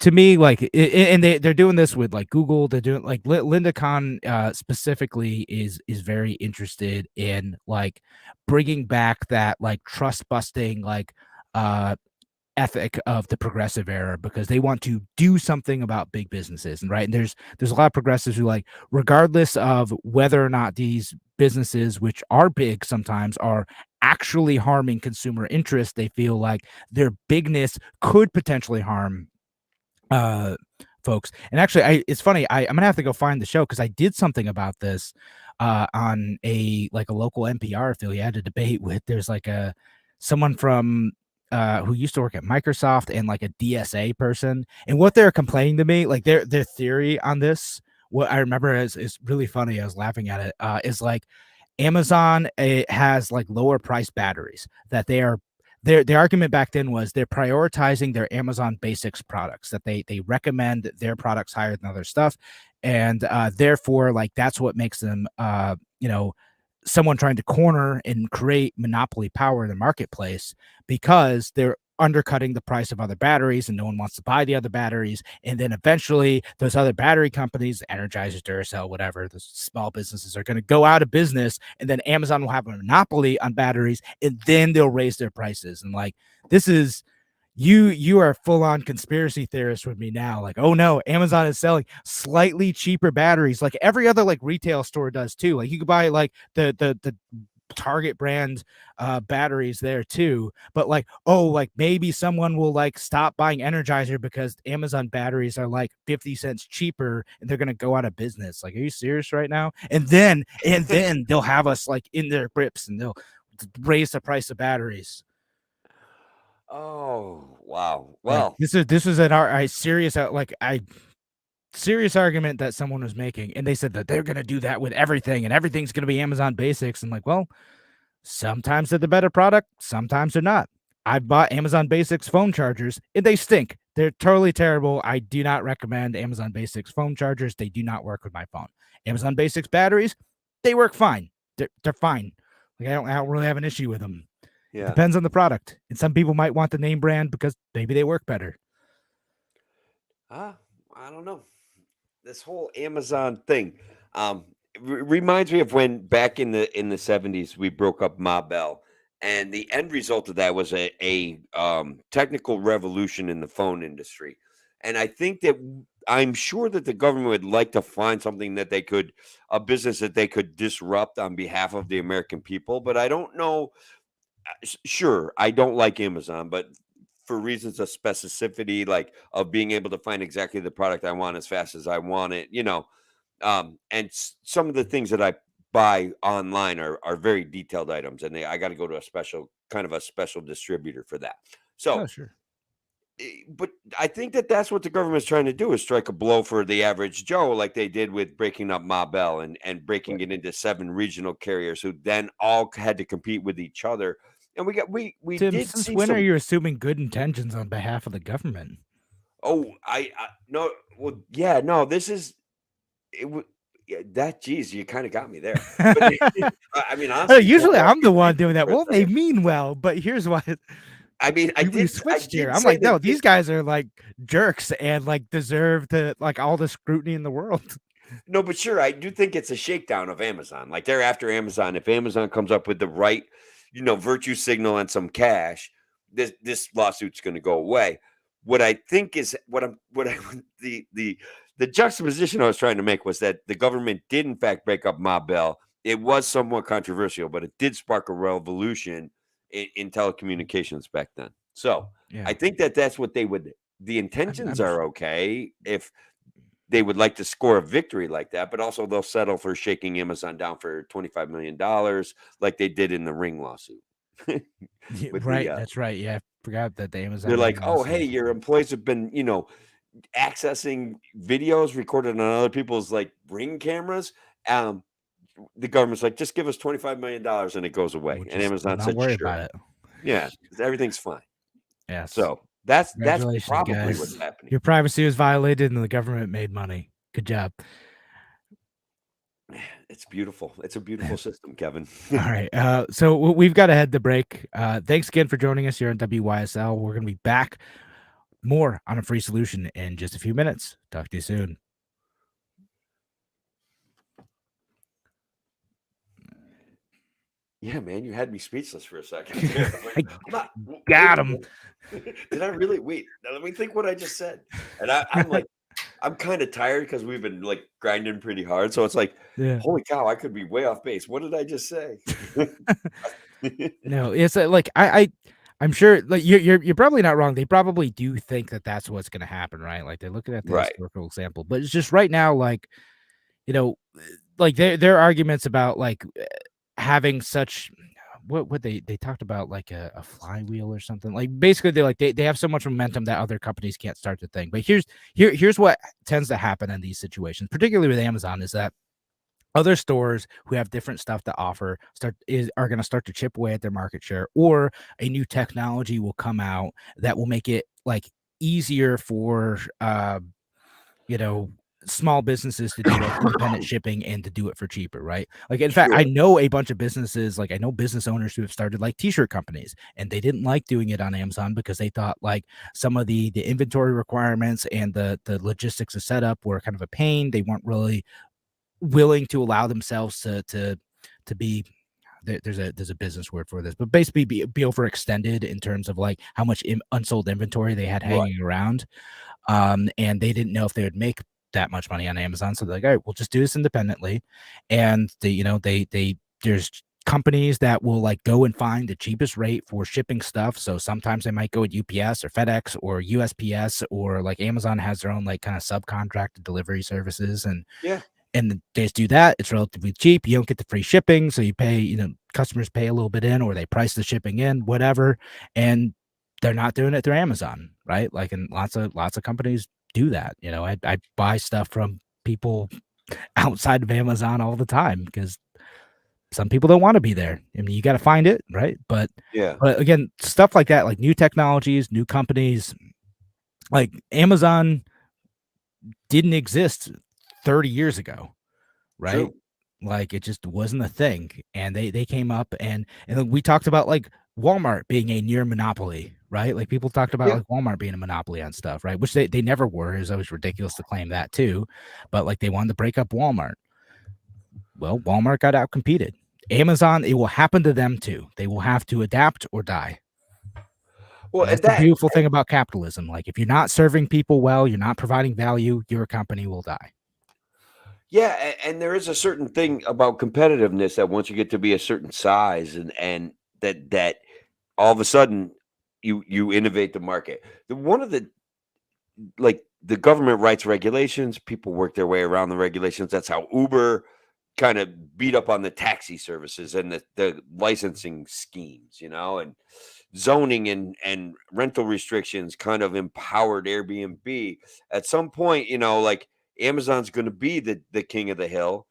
to me, like and they're doing this with like Google. They're doing like Linda Khan specifically is very interested in like bringing back that like trust busting like uh ethic of the progressive era, because they want to do something about big businesses. And right, and there's a lot of progressives who like, regardless of whether or not these businesses, which are big sometimes, are actually harming consumer interest, they feel like their bigness could potentially harm uh folks. And actually, it's funny, I'm gonna have to go find the show, because I did something about this on a like a local NPR affiliate. I had a debate with, there's like a someone from who used to work at Microsoft, and like a DSA person, and what they're complaining to me, like their theory on this, what I remember is really funny. I was laughing at it. Is like Amazon has like lower price batteries that they are. Their argument back then was they're prioritizing their Amazon Basics products, that they recommend their products higher than other stuff, and therefore like that's what makes them someone trying to corner and create monopoly power in the marketplace, because they're undercutting the price of other batteries and no one wants to buy the other batteries. And then eventually those other battery companies, Energizer, Duracell, whatever, the small businesses, are going to go out of business, and then Amazon will have a monopoly on batteries, and then they'll raise their prices. And like, this is, you are full on conspiracy theorist with me now. Like, oh no, Amazon is selling slightly cheaper batteries, like every other like retail store does too. Like you could buy like the Target brand batteries there too. But like, oh, like maybe someone will like stop buying Energizer because Amazon batteries are like 50 cents cheaper and they're gonna go out of business. Like, are you serious right now? And then they'll have us like in their grips, and they'll raise the price of batteries. Oh, wow. Like Well, this is a serious serious argument that someone was making, and they said that they're gonna do that with everything, and everything's gonna be Amazon Basics. And like, well, sometimes they're the better product, sometimes they're not. I've bought Amazon Basics phone chargers, and they stink. They're totally terrible. I do not recommend Amazon Basics phone chargers. They do not work with my phone. Amazon Basics batteries, they work fine. They're fine. Like I don't really have an issue with them. It yeah. depends on the product. And some people might want the name brand because maybe they work better. I don't know. This whole Amazon thing reminds me of when back in the 70s we broke up Ma Bell, and the end result of that was a technical revolution in the phone industry. And I think that I'm sure that the government would like to find something that they could, a business that they could disrupt on behalf of the American people. But I don't know. Sure, I don't like Amazon, but for reasons of specificity, like of being able to find exactly the product I want as fast as I want it, and some of the things that I buy online are very detailed items, and I got to go to a special kind of a special distributor for that. So, Oh, sure. but I think that that's what the government's trying to do, is strike a blow for the average Joe, like they did with breaking up Ma Bell and breaking it into 7 regional carriers who then all had to compete with each other. And we Tim, did since see when are some. you assuming good intentions on behalf of the government? Oh, I no, well, yeah, no, this is it. Yeah, that geez, you kind of got me there. But I mean, honestly, don't Usually lost I'm me the one thinking doing that. for a Well, they second. mean well, but here's why I mean, we I switched here. did I'm say like, no, that these guys are like jerks and like deserve to like all the scrutiny in the world. no, but sure, I do think it's a shakedown of Amazon. Like they're after Amazon. If Amazon comes up with the right, virtue signal and some cash, this lawsuit's going to go away. What I think is what I the juxtaposition I was trying to make was that the government did in fact break up Ma Bell. It was somewhat controversial, but it did spark a revolution in telecommunications back then. So Yeah. I think that that's what they would. The intentions are okay if they would like to score a victory like that, but also they'll settle for shaking Amazon down for $25 million like they did in the Ring lawsuit. Yeah, With right. the That's right. Yeah, I forgot that the they're Amazon like, Ring oh, hey, lawsuit. your employees have been, accessing videos recorded on other people's like Ring cameras. Um, the government's like, just give us $25 million and it goes away. We'll And just Amazon not said, worry sure. about it. Yeah, everything's fine. Yes. So that's Congratulations, probably guys. what's happening. Your privacy was violated and the government made money. Good job. It's beautiful. It's a beautiful system, Kevin. All right. So we've got to head to break. Thanks again for joining us here on WYSL. We're going to be back more on a free solution in just a few minutes. Talk to you soon. Yeah, man, you had me speechless for a second there. Like, Got him. Did I really? Wait, now let me think what I just said. And I'm like, I'm kind of tired because we've been like grinding pretty hard. So it's like, Yeah. holy cow, I could be way off base. What did I just say? No, it's like I'm sure like you're probably not wrong. They probably do think that that's what's going to happen, right? Like they're looking at the Right. historical example, but it's just right now, like like their arguments about like having such what they talked about like a flywheel or something. Like basically they have so much momentum that other companies can't start the thing. But here's what tends to happen in these situations, particularly with Amazon, is that other stores who have different stuff to offer are going to start to chip away at their market share, or a new technology will come out that will make it like easier for small businesses to do like independent shipping and to do it for cheaper, right? Like in fact, I know a bunch of businesses, like I know business owners who have started like t-shirt companies, and they didn't like doing it on Amazon because they thought like some of the inventory requirements and the logistics of setup were kind of a pain. They weren't really willing to allow themselves to be there's a business word for this, but basically be overextended in terms of like how much unsold inventory they had hanging around. And they didn't know if they would make that much money on Amazon. So they're like, all right, we'll just do this independently. And there's companies that will like go and find the cheapest rate for shipping stuff. So sometimes they might go with UPS or FedEx or USPS, or like Amazon has their own like kind of subcontracted delivery services. And they just do that. It's relatively cheap. You don't get the free shipping. So you pay, customers pay a little bit in, or they price the shipping in, whatever. And they're not doing it through Amazon, right? Like, and lots of companies do that. I buy stuff from people outside of Amazon all the time because some people don't want to be there. I mean, you got to find it, right? But again, stuff like that, like new technologies, new companies, like Amazon didn't exist 30 years ago, right? True. Like it just wasn't a thing. And they came up and we talked about like Walmart being a near monopoly, right? Like people talked about like Walmart being a monopoly on stuff, right? Which they never were. It was always ridiculous to claim that too. But like they wanted to break up Walmart. Well, Walmart got outcompeted. Amazon, it will happen to them too. They will have to adapt or die. Well, that's the beautiful thing about capitalism. Like if you're not serving people well, you're not providing value, your company will die. Yeah, and there is a certain thing about competitiveness that once you get to be a certain size and that all of a sudden you innovate the market. One of the like the government writes regulations, people work their way around the regulations. That's how Uber kind of beat up on the taxi services and the licensing schemes, and zoning and rental restrictions kind of empowered Airbnb. At some point, like Amazon's going to be the king of the hill.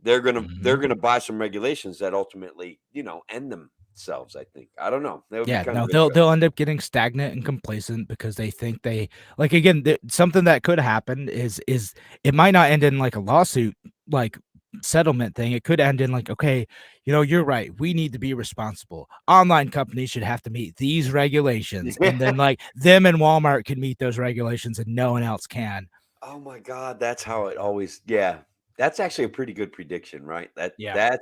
They're gonna buy some regulations that ultimately, end themselves. I think. I don't know. That would be Yeah, kind no, of they'll interesting. end up getting stagnant and complacent because they think they like again, something that could happen is it might not end in like a lawsuit like settlement thing. It could end in like, okay, you're right. We need to be responsible. Online companies should have to meet these regulations, and then like them and Walmart can meet those regulations and no one else can. Oh my God, that's how it always. Yeah, that's actually a pretty good prediction, right? That Yeah.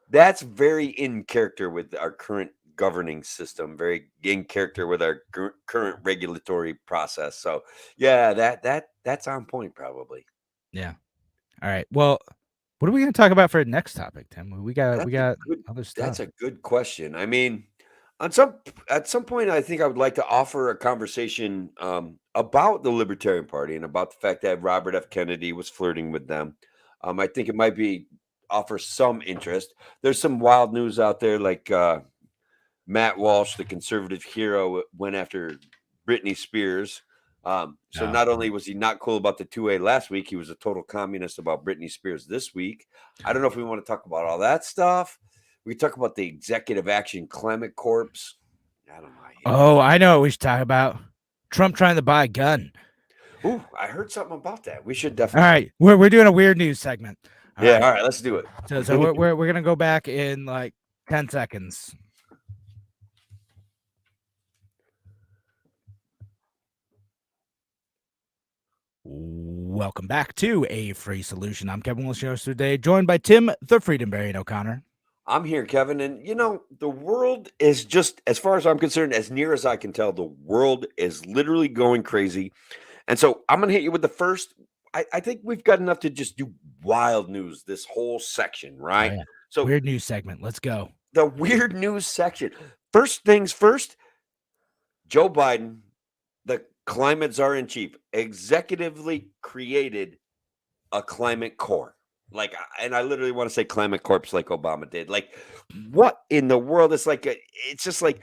that's very in character with our current governing system. Very in character with our current regulatory process. So yeah, that's on point probably. Yeah. All right. Well, what are we going to talk about for the next topic, Tim? We got That's a good other that's stuff. a good question. I mean, on some at some point, I think I would like to offer a conversation about the Libertarian Party and about the fact that Robert F. Kennedy was flirting with them. I think it might be offer some interest. There's some wild news out there, like Matt Walsh, the conservative hero, went after Britney Spears. So Oh. not only was he not cool about the 2A last week, he was a total communist about Britney Spears this week. I don't know if we want to talk about all that stuff. We talk about the Executive Action Climate Corps. I don't know. Oh, I know what we should talk about. Trump trying to buy a gun. Ooh, I heard something about that. We should All definitely. right, we're doing a weird news segment. All Yeah, right, all right, let's do it. so we're gonna go back in like 10 seconds. Welcome back to A Free Solution. I'm Kevin Wilson today, joined by Tim the Freedom Barian O'Connor. I'm here, Kevin, and the world is just, as far as I'm concerned, as near as I can tell, the world is literally going crazy. And so I'm going to hit you with the first. I think we've got enough to just do wild news this whole section, right? Oh, yeah. So Weird news segment. Let's go. the weird news section. First things first, Joe Biden, the climate czar in chief, executively created a climate corps. And I literally want to say climate corps like Obama did. Like, what in the world? It's just like,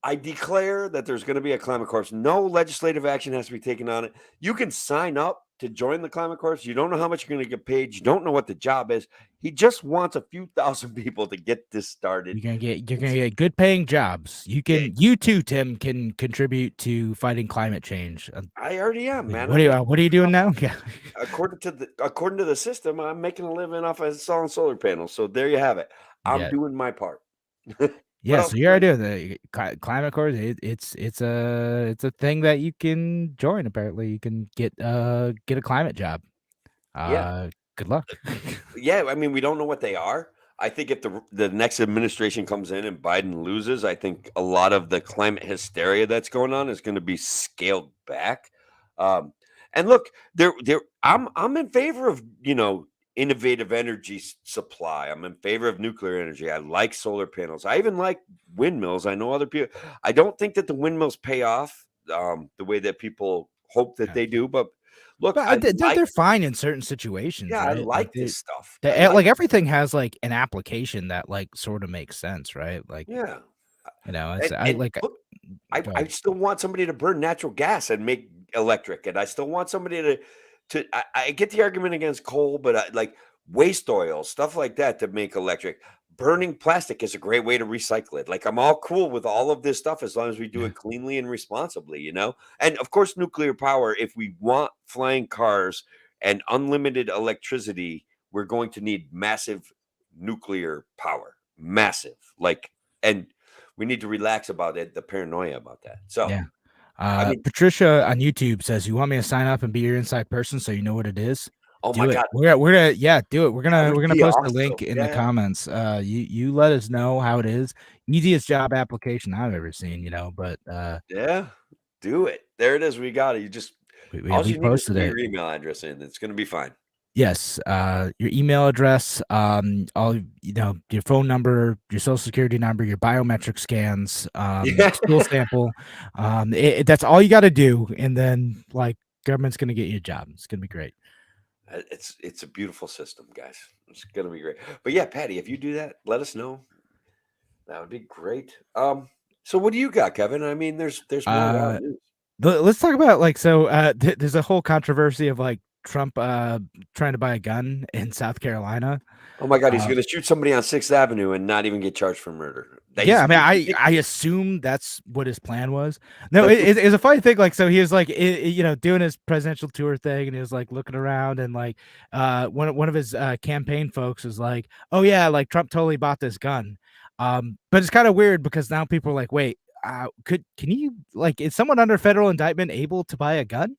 I declare that there's going to be a climate corps. No legislative action has to be taken on it. You can sign up to join the climate corps. You don't know how much you're going to get paid. You don't know what the job is. He just wants a few thousand people to get this started. You're gonna get good paying jobs. You too, Tim, can contribute to fighting climate change. I already am, man. What are you doing now? Yeah. According to the system, I'm making a living off of selling solar panels. So there you have it. I'm doing my part. Yeah, so you're doing the climate corps. It's a thing that you can join. Apparently, you can get a climate job. Yeah. Good luck. Yeah, I mean, we don't know what they are. I think if the next administration comes in and Biden loses, I think a lot of the climate hysteria that's going on is going to be scaled back. And look, I'm in favor of innovative energy supply. I'm in favor of nuclear energy. I like solar panels. I even like windmills. I know other people. I don't think that the windmills pay off the way that people hope that they do, but look, But they're fine in certain situations. yeah, right? I like this stuff. Like everything has like an application that like sort of makes sense, right? Like Yeah. it's And like look, I still want somebody to burn natural gas and make electric, and I still want somebody to I get the argument against coal, but like waste oil, stuff like that to make electric. Burning plastic is a great way to recycle it. Like, I'm all cool with all of this stuff as long as we do it cleanly and responsibly, And of course, nuclear power, if we want flying cars and unlimited electricity, we're going to need massive nuclear power. Massive. And we need to relax about it, the paranoia about that. So yeah. I mean, Patricia on YouTube says, "You want me to sign up and be your inside person so you know what it is? oh Do my it. God, We're gonna do it. We're that would gonna be post a link awesome. in the Yeah. comments. You let us know how it is. Easiest job application I've ever seen. But Yeah, do it. There it is. We got it. All we you need is posted put it. your email address in. It's going to be fine. Yes, your email address, all your phone number, your social security number, your biometric scans, stool sample. That's all you got to do, and then like government's gonna get you a job. It's gonna be great. It's a beautiful system, guys. It's gonna be great. But yeah, Patty, if you do that, let us know. That would be great. So what do you got, Kevin? I mean, there's more wild Uh, news. let's talk about like so. There's a whole controversy of like Trump trying to buy a gun in South Carolina. Oh my God, he's Uh, gonna shoot somebody on Sixth Avenue and not even get charged for murder. That Yeah, I mean, he's I assume that's what his plan was. No, it's a funny thing. Like, so he was like, doing his presidential tour thing, and he was like looking around, and like, one of his campaign folks was like, "Oh yeah, like Trump totally bought this gun." But it's kind of weird because now people are like, "Wait, can you like, is someone under federal indictment able to buy a gun?"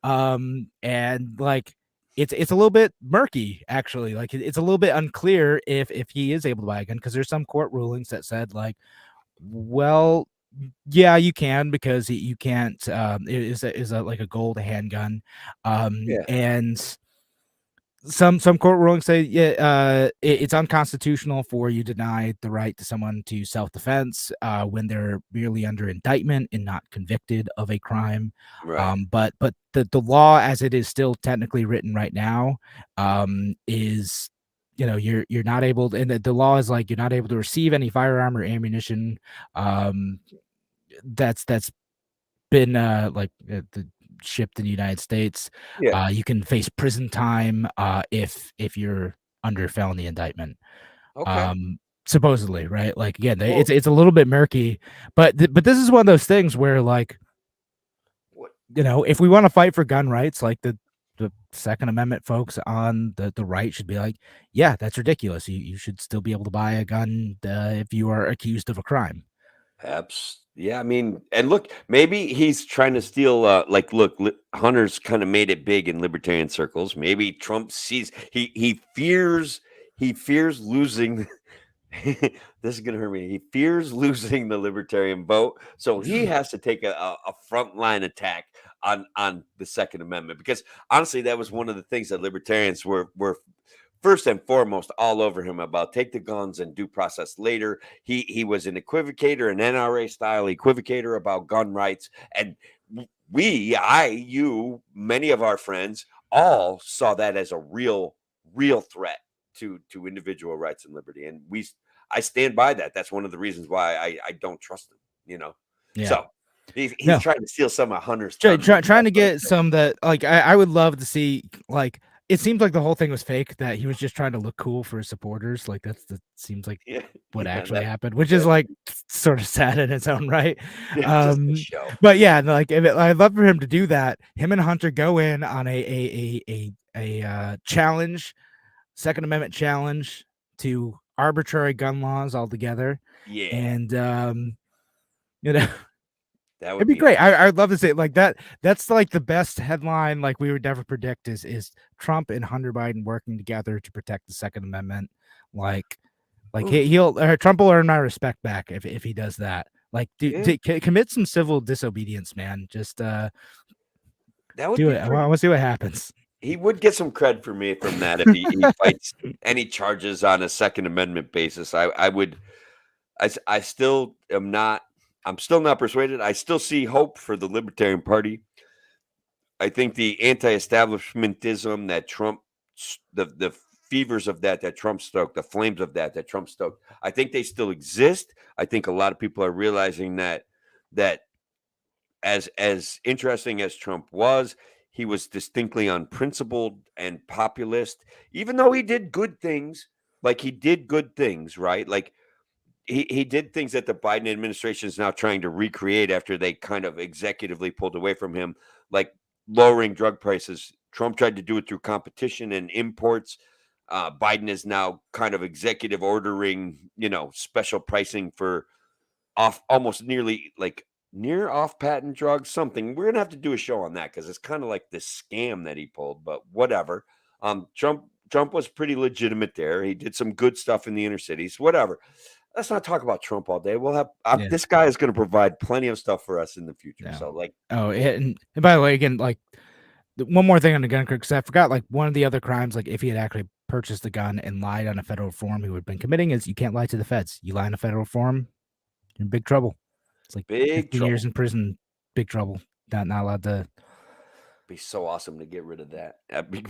And like it's a little bit murky actually. Like it's a little bit unclear if he is able to buy a gun because there's some court rulings that said like, well, yeah, you can because you can't. It is a like a gold handgun, yeah, and some court rulings say it's unconstitutional for you to deny the right to someone to self-defense when they're merely under indictment and not convicted of a crime. right. But the law as it is still technically written right now is you're not able to, and the law is like you're not able to receive any firearm or ammunition um that's been shipped in the United States. Yeah. You can face prison time if you're under felony indictment. Okay. Supposedly, right? Like again, Well, it's a little bit murky, but but this is one of those things where like what? if we want to fight for gun rights, like the Second Amendment folks on the right should be like, yeah, that's ridiculous. You should still be able to buy a gun if you are accused of a crime. Yeah, I mean, and look, maybe he's trying to steal. Like, look, Hunter's kind of made it big in libertarian circles. Maybe Trump sees he fears losing. This is gonna hurt me. He fears losing the libertarian vote, so he has to take a frontline attack on the Second Amendment because honestly, that was one of the things that libertarians were first and foremost all over him about. Take the guns and due process later. He was an equivocator, an NRA style equivocator about gun rights, and you, many of our friends, all saw that as a real threat to individual rights and liberty, and I stand by that. That's one of the reasons why I don't trust him. Yeah. So he's No. trying to steal some of Hunter's Trying to get some that like I would love to see. Like it seems like the whole thing was fake, that he was just trying to look cool for his supporters. Like that seems like what actually happened, which is like sort of sad in its own right. just a show. But yeah, like I'd love for him to do that. Him and Hunter go in on a challenge, Second Amendment challenge to arbitrary gun laws altogether. Yeah, And that would it'd be great. I'd love to say like that. That's like the best headline. Like we would never predict is Trump and Hunter Biden working together to protect the Second Amendment. Like Trump will earn my respect back if he does that. Like commit some civil disobedience, man. Just that would do be it. I want to see what happens. He would get some cred for me from that if he fights any charges on a Second Amendment basis. I still am not. I'm still not persuaded. I still see hope for the Libertarian Party. I think the anti-establishmentism that Trump, the fevers of that Trump stoked, the flames of that Trump stoked, I think they still exist. I think a lot of people are realizing that as interesting as Trump was, he was distinctly unprincipled and populist, even though he did good things. Like he did good things, right? Like he did things that the Biden administration is now trying to recreate after they kind of executively pulled away from him, like lowering drug prices. Trump tried to do it through competition and imports. Biden is now kind of executive ordering, special pricing for almost near off patent drugs, something. We're gonna have to do a show on that because it's kind of like this scam that he pulled, but whatever. Trump was pretty legitimate there. He did some good stuff in the inner cities, whatever. Let's not talk about Trump all day. We'll have this guy is going to provide plenty of stuff for us in the future. Yeah. So and by the way, again, like one more thing on the gun, because I forgot like one of the other crimes, like if he had actually purchased the gun and lied on a federal form, he would have been committing is you can't lie to the feds. You lie on a federal form, you're in big trouble. It's like big 15 years in prison, big trouble. Not allowed to Be so awesome to get rid of that.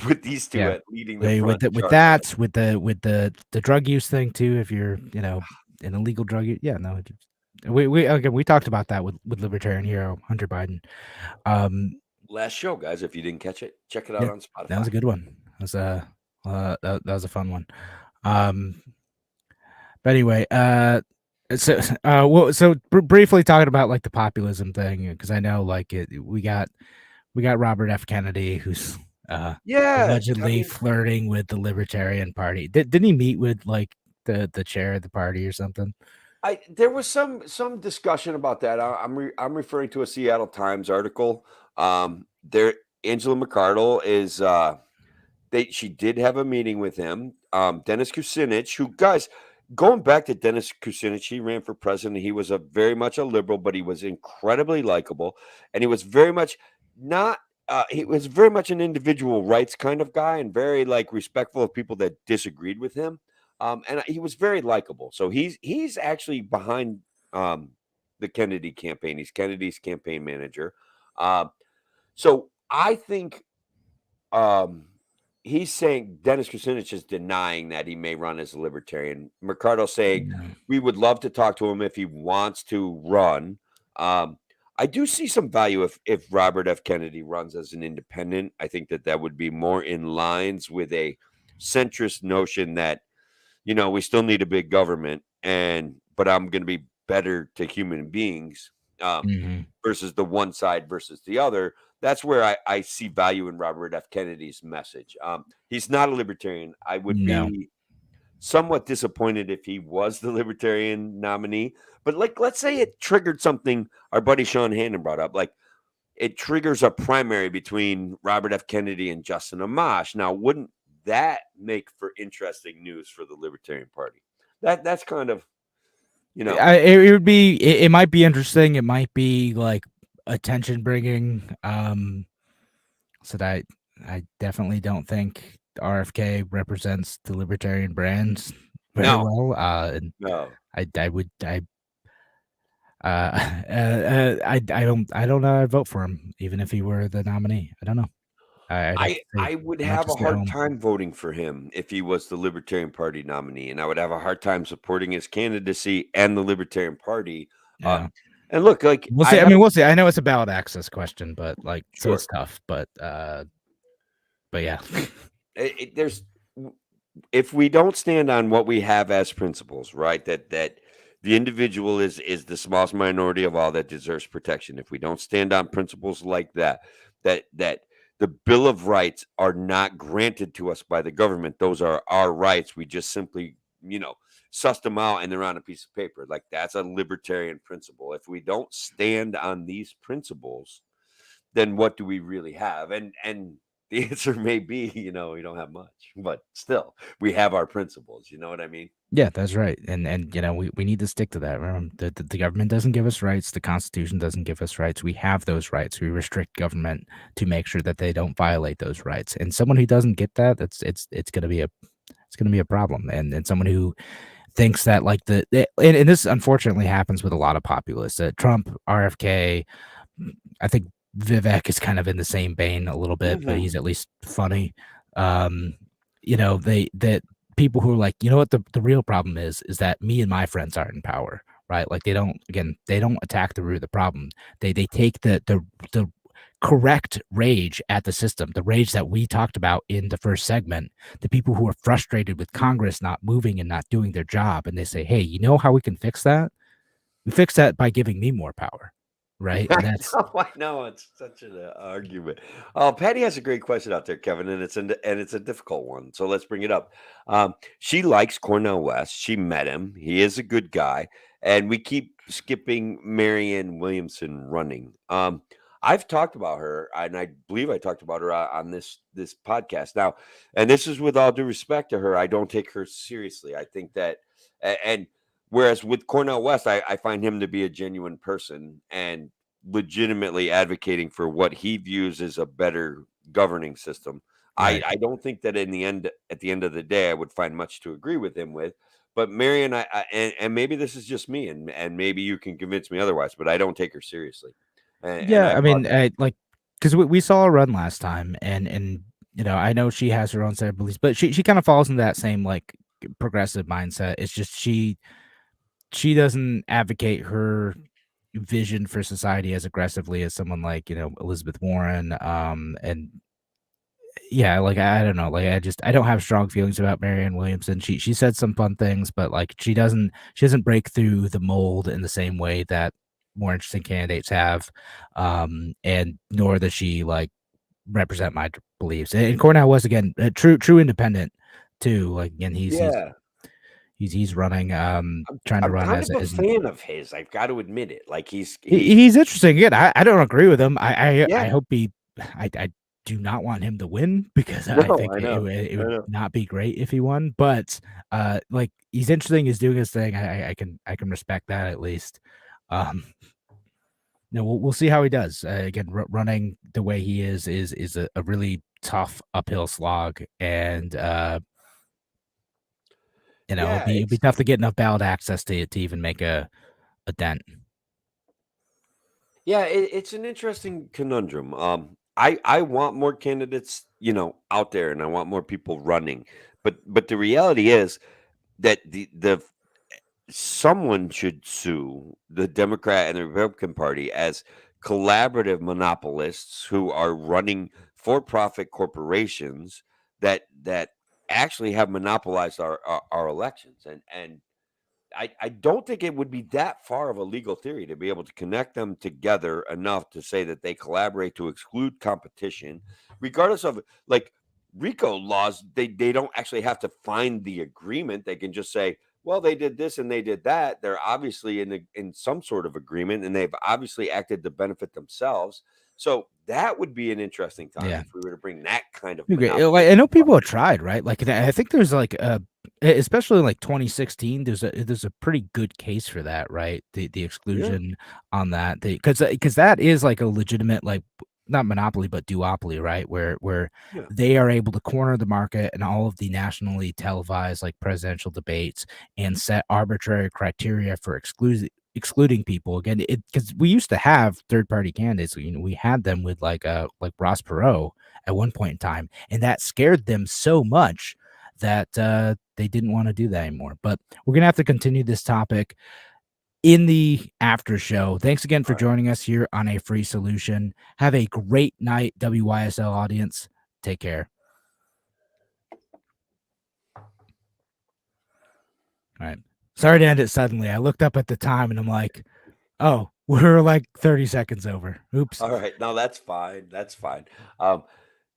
With these two Yeah. leading the With front the, with charge. that, with the drug use thing too. If you're an illegal drug use, yeah, no. We talked about that with Libertarian hero Hunter Biden. Last show, guys. If you didn't catch it, check it out Yeah, on Spotify. that was a good one. That was a fun one. But anyway, so briefly talking about like the populism thing, because I know like we got Robert F. Kennedy, who's Yeah, allegedly flirting with the Libertarian Party. Didn't he meet with like the chair of the party or something? There was some discussion about that. I'm referring to a Seattle Times article. There, Angela McArdle is she did have a meeting with him. Dennis Kucinich, who, guys, going back to Dennis Kucinich, he ran for president. He was very much a liberal, but he was incredibly likable, and he was very much not. He was very much an individual rights kind of guy, and very like respectful of people that disagreed with him. And he was very likable. So he's actually behind the Kennedy campaign. He's Kennedy's campaign manager. So I think he's saying Dennis Kucinich is denying that he may run as a libertarian. McArdle saying we would love to talk to him if he wants to run. I do see some value if Robert F. Kennedy runs as an independent. I think that would be more in lines with a centrist notion that, we still need a big government, but I'm going to be better to human beings versus the one side versus the other. That's where I see value in Robert F. Kennedy's message. He's not a libertarian. I would be somewhat disappointed if he was the libertarian nominee. But let's say it triggered something our buddy Sean Hannon brought up. Like it triggers a primary between Robert F. Kennedy and Justin Amash. Now, wouldn't that make for interesting news for the Libertarian Party? That's kind of, it would be. It might be interesting. It might be like attention bringing. So that I definitely don't think RFK represents the libertarian brands very well. No. I don't know. I'd vote for him even if he were the nominee. I don't know. I would have a hard time voting for him if he was the Libertarian Party nominee, and I would have a hard time supporting his candidacy and the Libertarian Party. Yeah. And look, like we'll see. We'll see. I know it's a ballot access question, but like, so it's tough. But yeah, there's if we don't stand on what we have as principles, right? That the individual is the smallest minority of all that deserves protection. If we don't stand on principles like that the Bill of Rights are not granted to us by the government. Those are our rights. We just simply, suss them out and they're on a piece of paper. Like that's a libertarian principle. If we don't stand on these principles, then what do we really have? And the answer may be, we don't have much, but still we have our principles. You know what I mean? Yeah, that's right. And we need to stick to that. Remember, the government doesn't give us rights. The Constitution doesn't give us rights. We have those rights. We restrict government to make sure that they don't violate those rights. And someone who doesn't get that, it's going to be a problem. And someone who thinks that like and this unfortunately happens with a lot of populists. Trump, RFK, I think Vivek is kind of in the same vein a little bit, but he's at least funny. People who are like, what the real problem is that me and my friends aren't in power, right? Like they don't attack the root of the problem. They take the correct rage at the system, the rage that we talked about in the first segment, the people who are frustrated with Congress not moving and not doing their job. And they say, hey, you know how we can fix that? We fix that by giving me more power. Right. And that's I know it's such an argument. Oh, Patty has a great question out there, Kevin, and it's a difficult one. So let's bring it up. She likes Cornel West. She met him. He is a good guy, and we keep skipping Marianne Williamson running. I've talked about her, and I believe I talked about her on this podcast now. And this is with all due respect to her. I don't take her seriously. I think that, and whereas with Cornel West, I find him to be a genuine person and legitimately advocating for what he views as a better governing system. Right. I don't think that at the end of the day, I would find much to agree with him with. But Marion, and maybe this is just me, and maybe you can convince me otherwise, but I don't take her seriously. I mean, like because we saw her run last time, and I know she has her own set of beliefs, but she kind of falls into that same like progressive mindset. It's just she doesn't advocate her vision for society as aggressively as someone like Elizabeth Warren, and yeah, like I don't know, like I don't have strong feelings about Marianne Williamson. She said some fun things, but like she doesn't break through the mold in the same way that more interesting candidates have, and nor does she like represent my beliefs. And Cornell was again a true independent too. Like again, Yeah. he's running, trying to I'm run kind as of a an fan of his. I've got to admit it. Like he's he's interesting. Again, I don't agree with him. I yeah. hope I do not want him to win because I No, think I know. it I would know. not be great if he won. But like he's interesting. He's doing his thing. I can respect that at least. Um, no, we'll see how he does. Again, running the way he is a really tough uphill slog, and it'll Yeah, be tough to get enough ballot access to even make a dent. it's an interesting conundrum. I want more candidates, out there, and I want more people running. But the reality is that the someone should sue the Democrat and the Republican Party as collaborative monopolists who are running for-profit corporations that actually have monopolized our elections. And I don't think it would be that far of a legal theory to be able to connect them together enough to say that they collaborate to exclude competition, regardless of like RICO laws. They don't actually have to find the agreement. They can just say, well, they did this and they did that. They're obviously in some sort of agreement, and they've obviously acted to benefit themselves. So that would be an interesting time Yeah. if we were to bring that kind of Okay, monopoly. like, I know people have tried, right? Like, I think there's like especially like 2016, there's a pretty good case for that, right? The Yeah, exclusion on that, because that is like a legitimate like not monopoly but duopoly, right? Where yeah, they are able to corner the market and all of the nationally televised like presidential debates and set arbitrary criteria for excluding people again it because we used to have third party candidates. We had them with like Ross Perot at one point in time, and that scared them so much that they didn't want to do that anymore. But we're gonna have to continue this topic in the after show. Thanks again for all right, joining us here on A Free Solution. Have a great night, WYSL audience. Take care. All right. Sorry to end it suddenly. I looked up at the time and I'm like, oh, we're like 30 seconds over. Oops. all right. No, that's fine. That's fine.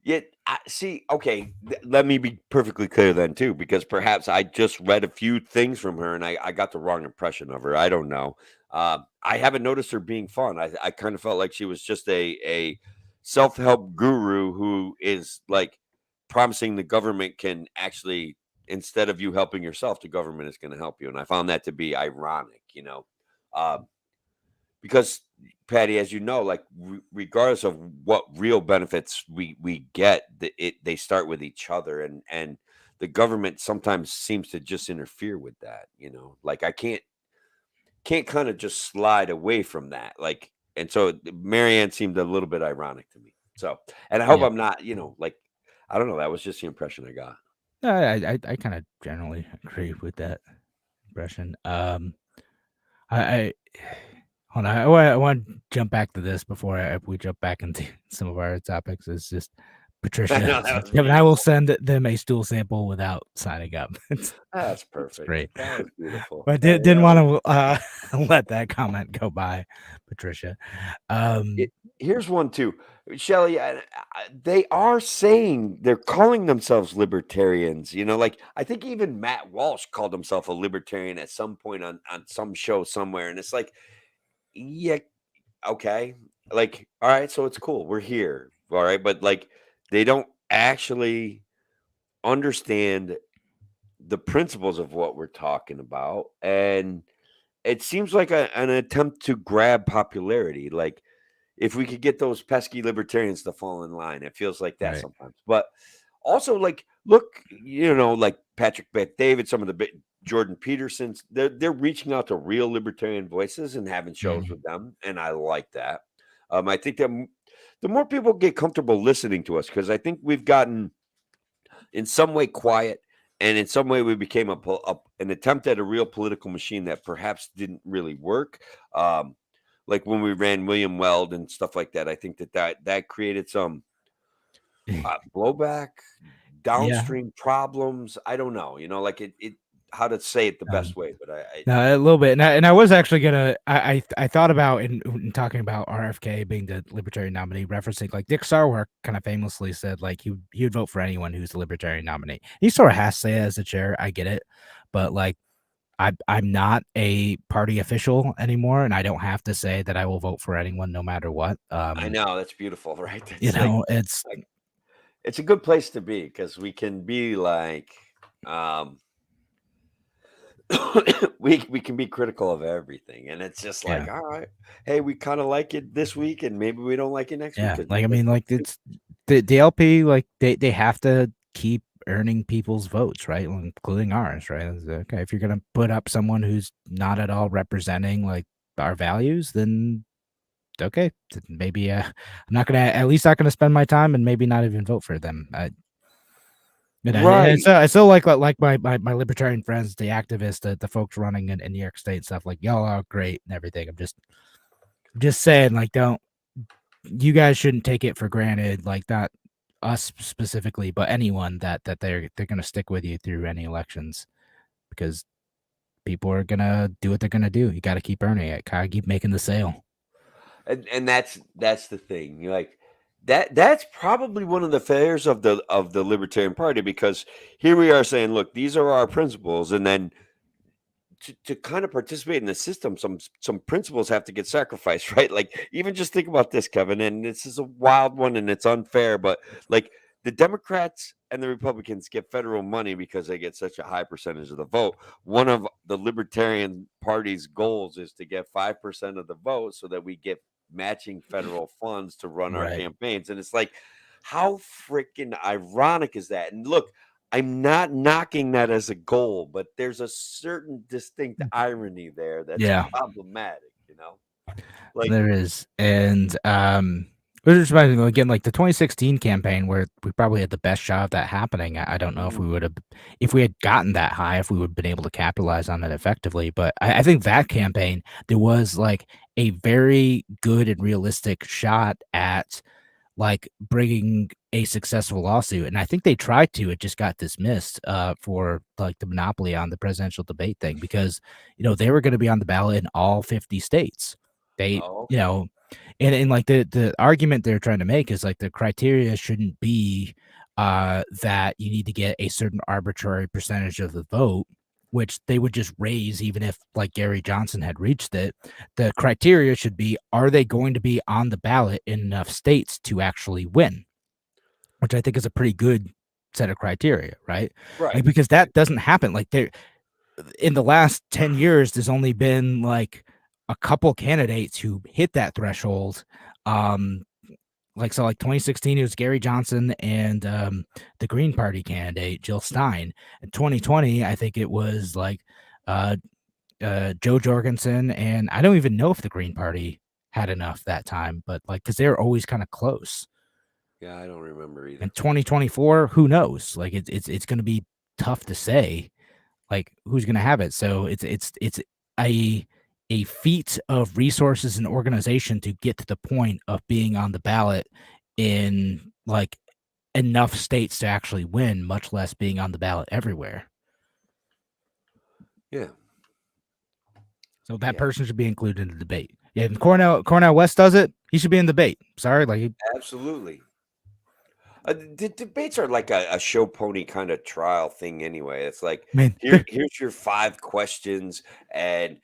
Yeah, see, okay, let me be perfectly clear then too, because perhaps I just read a few things from her and I got the wrong impression of her. I don't know. I haven't noticed her being fun. I kind of felt like she was just a self-help guru who is like promising the government can actually, instead of you helping yourself, the government is going to help you. And I found that to be ironic. Um, because Patty, as you know, like regardless of what real benefits we get, they start with each other, and the government sometimes seems to just interfere with that. Like I can't kind of just slide away from that. Like, and so Marianne seemed a little bit ironic to me. So, and I hope Yeah. I'm not, like I don't know. That was just the impression I got. No, I kind of generally agree with that impression. I hold on. I want to jump back to this before we jump back into some of our topics. It's just I Patricia. know that was Kevin, I will beautiful. send them a stool sample without signing up. That's It's perfect. great. That was beautiful. But Yeah, didn't that was. want to let that comment go by, Patricia. It Here's one too, Shelley. They are saying they're calling themselves libertarians. Like I think even Matt Walsh called himself a libertarian at some point on some show somewhere, and it's like, yeah, okay, like all right, so it's cool. We're here, all right, but like they don't actually understand the principles of what we're talking about, and it seems like an attempt to grab popularity, like if we could get those pesky libertarians to fall in line. It feels like that right. sometimes. But also, like, look, like Patrick Bet David, some of the Jordan Petersons, they're reaching out to real libertarian voices and having shows Mhm. with them, and I like that. I think the more people get comfortable listening to us, because I think we've gotten in some way quiet, and in some way we became an attempt at a real political machine that perhaps didn't really work. Um, like when we ran William Weld and stuff like that, I think that created some blowback, Yeah. downstream problems. I don't know, like it how to say it the Um, best way, but I No, a little bit, and I was actually gonna. I thought about in talking about RFK being the Libertarian nominee, referencing like Dick Sarwark kind of famously said like he would vote for anyone who's the Libertarian nominee. He sort of has to say it as a chair. I get it, but like I'm not a party official anymore, and I don't have to say that I will vote for anyone no matter what. I know that's beautiful, right? You It's like know, it's it's a good place to be because we can be like, um, we can be critical of everything, and it's just like, yeah, all right, hey, we kind of like it this week, and maybe we don't like it next week. yeah. Like I mean, like it's the LP, like they have to keep earning people's votes, right, including ours, right? It's okay, if you're gonna put up someone who's not at all representing like our values, then okay, maybe I'm not gonna at least not gonna spend my time and maybe not even vote for them. And Right. I still like my libertarian friends, the activists, the folks running in New York State and stuff. Like y'all are great and everything. I'm just saying, like, don't you guys shouldn't take it for granted, like not us specifically, but anyone that they're gonna stick with you through any elections because people are gonna do what they're gonna do. You got to keep earning it. Gotta keep making the sale. And that's the thing. You're like that's probably one of the failures of the Libertarian Party, because here we are saying, look, these are our principles, and then to kind of participate in the system, some principles have to get sacrificed, right? Like even just think about this, Kevin, and this is a wild one and it's unfair, but like the Democrats and the Republicans get federal money because they get such a high percentage of the vote. One of the Libertarian Party's goals is to get 5% of the vote so that we get matching federal funds to run our Right. campaigns. And it's like, how freaking ironic is that? And look, I'm not knocking that as a goal, but there's a certain distinct irony there that's Yeah. problematic, Like, There is, and it just reminds me again, like the 2016 campaign, where we probably had the best shot of that happening. I don't know if we would have, if we had gotten that high, if we would have been able to capitalize on it effectively. But I think that campaign, there was like a very good and realistic shot at like bringing a successful lawsuit, and I think they tried to. It just got dismissed for like the monopoly on the presidential debate thing because they were going to be on the ballot in all 50 states. They oh, you okay. know and like the argument they're trying to make is like the criteria shouldn't be that you need to get a certain arbitrary percentage of the vote, which they would just raise even if like Gary Johnson had reached it. The criteria should be, are they going to be on the ballot in enough states to actually win? Which I think is a pretty good set of criteria, right? Right. Like because that doesn't happen. Like there in the last 10 years, there's only been like a couple candidates who hit that threshold. Like 2016, it was Gary Johnson and the Green Party candidate Jill Stein. In 2020, I think it was like Joe Jorgensen, and I don't even know if the Green Party had enough that time, but like because they're always kind of close. Yeah, I don't remember either. In 2024, who knows? Like it's going to be tough to say like who's going to have it. So it's a feat of resources and organization to get to the point of being on the ballot in like enough states to actually win, much less being on the ballot everywhere. Yeah. So that person should be included in the debate. Yeah, if Cornell West does it, he should be in the debate. Sorry, like Absolutely. The debates are like a show pony kind of trial thing anyway. It's like, man, here's your 5 questions, and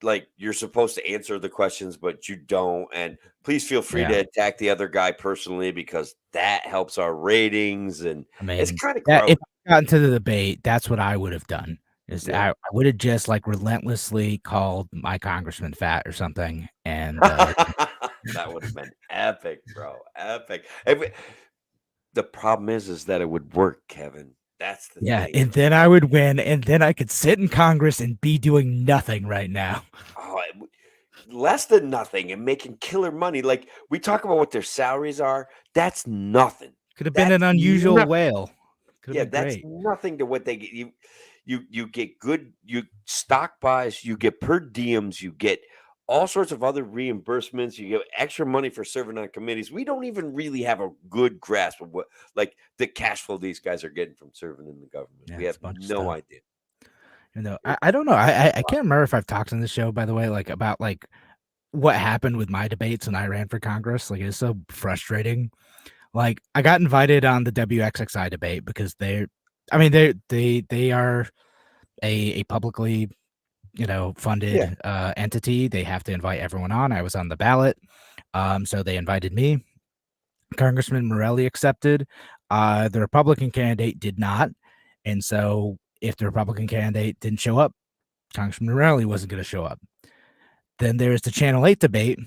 like you're supposed to answer the questions, but you don't. And please feel free to attack the other guy personally because that helps our ratings. And I mean, it's kind of gross. if I got into the debate, that's what I would have done. Is I would have just like relentlessly called my congressman fat or something, and that would have been epic, bro. Epic. The problem is that it would work, Kevin. That's the thing. and then I would win, and then I could sit in Congress and be doing nothing right now. Oh, less than nothing and making killer money. Like we talk about what their salaries are. That's nothing. Could have been That's an unusual nothing. whale. Could Yeah, have been that's great. nothing to what they get. You get good stock buys, you get per diems, you get all sorts of other reimbursements, you get extra money for serving on committees. We don't even really have a good grasp of what like the cash flow these guys are getting from serving in the government. Yeah, We it's have a bunch of no stuff. idea. I don't know. I can't remember if I've talked on this show, by the way, like about like what happened with my debates when I ran for Congress. Like it's so frustrating. Like I got invited on the WXXI debate because they are a publicly funded entity. They have to invite everyone on. I was on the ballot, so they invited me. Congressman Morelli accepted. The Republican candidate did not, and so if the Republican candidate didn't show up, Congressman Morelli wasn't going to show up. Then there's the Channel 8 debate,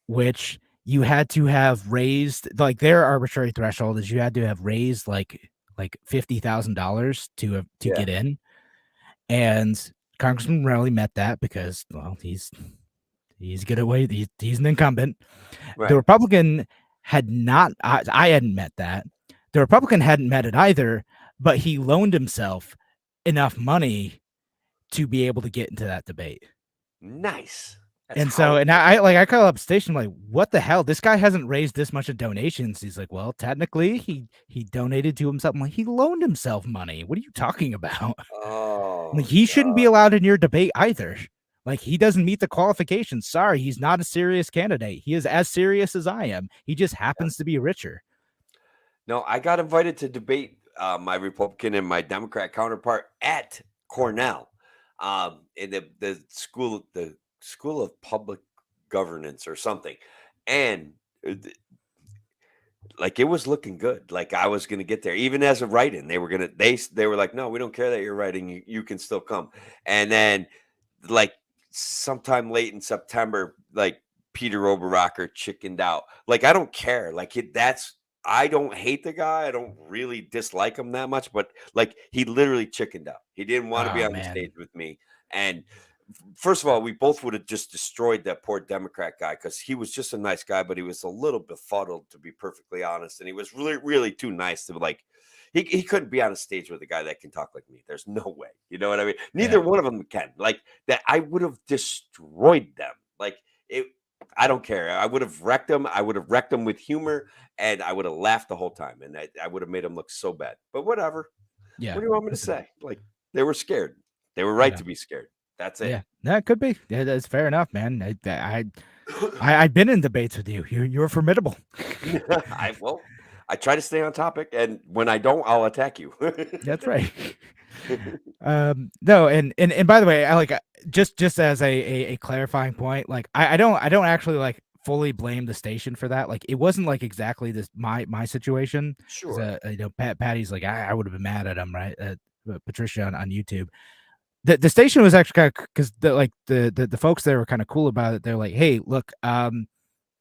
which you had to have raised, like their arbitrary threshold is you had to have raised like $50,000 to get in, and Congressman Morelli met that because he's good at what he's an incumbent. Right. The Republican had not. I hadn't met that. The Republican hadn't met it either, but he loaned himself enough money to be able to get into that debate. Nice. And so, and I call up station, like, what the hell? This guy hasn't raised this much of donations. He's like, well, technically, he donated to himself. I'm like, he loaned himself money. What are you talking about? Oh, like, he shouldn't be allowed in your debate either. Like, he doesn't meet the qualifications. Sorry, he's not a serious candidate. He is as serious as I am. He just happens to be richer. No, I got invited to debate my Republican and my Democrat counterpart at Cornell, in the School of Public Governance or something, and like it was looking good. Like I was going to get there, even as a write-in. They were like, no, we don't care that you're writing. You can still come. And then, like sometime late in September, like Peter Oberrocker chickened out. Like I don't care. Like I don't hate the guy. I don't really dislike him that much, but like he literally chickened out. He didn't want to be on the stage with me. And first of all, we both would have just destroyed that poor Democrat guy because he was just a nice guy, but he was a little befuddled, to be perfectly honest. And he was really, really too nice to like. He couldn't be on a stage with a guy that can talk like me. There's no way. You know what I mean? Neither one of them can. Like that, I would have destroyed them. Like it. I don't care. I would have wrecked them. I would have wrecked them with humor, and I would have laughed the whole time, and I would have made them look so bad. But whatever. Yeah. What do you want me to say? Like they were scared. They were right to be scared. That's it. Yeah, that could be. Yeah, that's fair enough, man. I've been in debates with you. You're formidable. I try to stay on topic, and when I don't, I'll attack you. That's right. No, and by the way, I like just as a clarifying point, like I don't actually like fully blame the station for that. Like it wasn't like exactly this my situation. Sure. Patty's like I would have been mad at him, right? Patricia on YouTube. The station was actually kind of because the folks there were kind of cool about it. They're like, hey, look,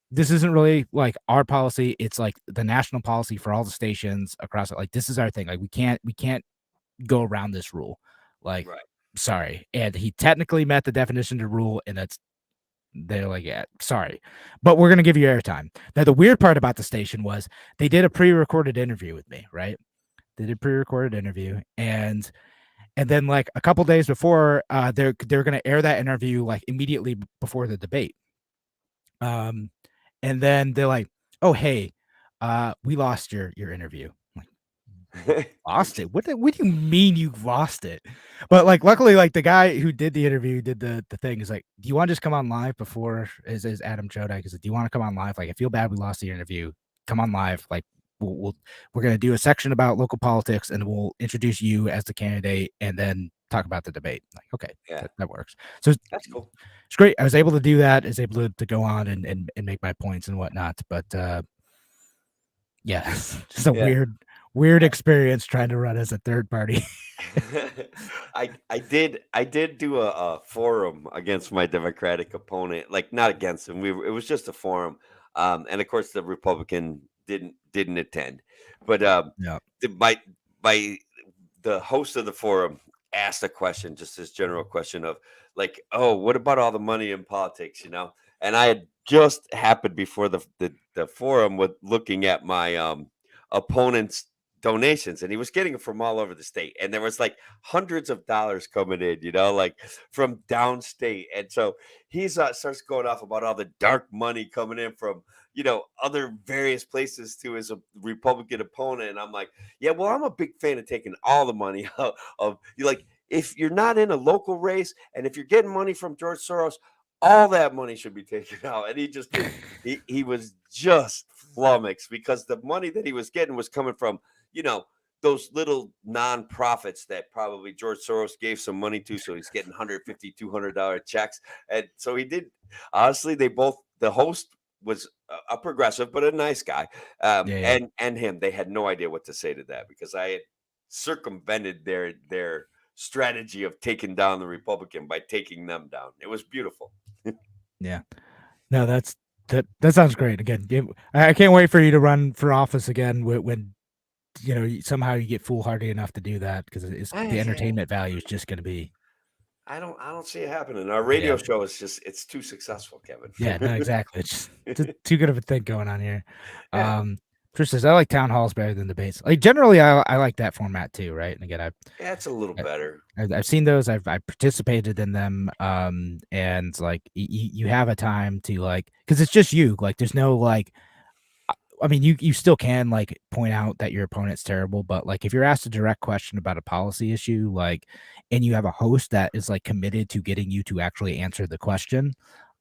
this isn't really like our policy. It's like the national policy for all the stations across it. Like this is our thing. Like we can't go around this rule. Like, sorry. And he technically met the definition of rule, and they're like, yeah, sorry, but we're gonna give you airtime. Now the weird part about the station was they did a pre-recorded interview with me, right? They did a pre-recorded interview, and then like a couple days before, they're going to air that interview like immediately before the debate. And then they're like, "Oh, hey, we lost your interview." I'm like, lost it? What do you mean you lost it? But like, luckily, like the guy who did the interview did the thing. Is like, "Do you want to just come on live before?" Is Adam Chodak? Is like, "Do you want to come on live? Like, I feel bad we lost the interview. Come on live. Like, we're going to do a section about local politics, and we'll introduce you as the candidate, and then talk about the debate." Like, okay, that works. So that's cool. It's great. I was able to do that. I was able to go on and make my points and whatnot. But yeah, just a weird experience trying to run as a third party. I did do a forum against my Democratic opponent, like not against him. It was just a forum, and of course the Republican didn't attend. But the host of the forum asked a question, just this general question of like, oh, what about all the money in politics, and I had just happened before the forum with looking at my opponent's donations, and he was getting it from all over the state, and there was like hundreds of dollars coming in, like from downstate. And so he's starts going off about all the dark money coming in from other various places to his Republican opponent. And I'm like, yeah, well, I'm a big fan of taking all the money out of you. Like, if you're not in a local race, and if you're getting money from George Soros, all that money should be taken out. And he just did. He was just flummoxed because the money that he was getting was coming from those little nonprofits that probably George Soros gave some money to. So he's getting $150, $200 checks. And so he did. Honestly, the host was a progressive, but a nice guy. Yeah. And him, they had no idea what to say to that, because I had circumvented their strategy of taking down the Republican by taking them down. It was beautiful. Yeah. No, that sounds great. Again, I can't wait for you to run for office again when somehow you get foolhardy enough to do that, because the entertainment value is just going to be. I don't see it happening. Our radio show is it's too successful, Kevin. Yeah, no, exactly. It's just too good of a thing going on here. Yeah. Trish says, I like town halls better than debates. Like, generally, I like that format too, right? And again, it's a little better. I've seen those. I've participated in them. And like you have a time to, like, because it's just you. Like, there's no like. I mean, you still can like point out that your opponent's terrible, but like if you're asked a direct question about a policy issue, like, and you have a host that is like committed to getting you to actually answer the question,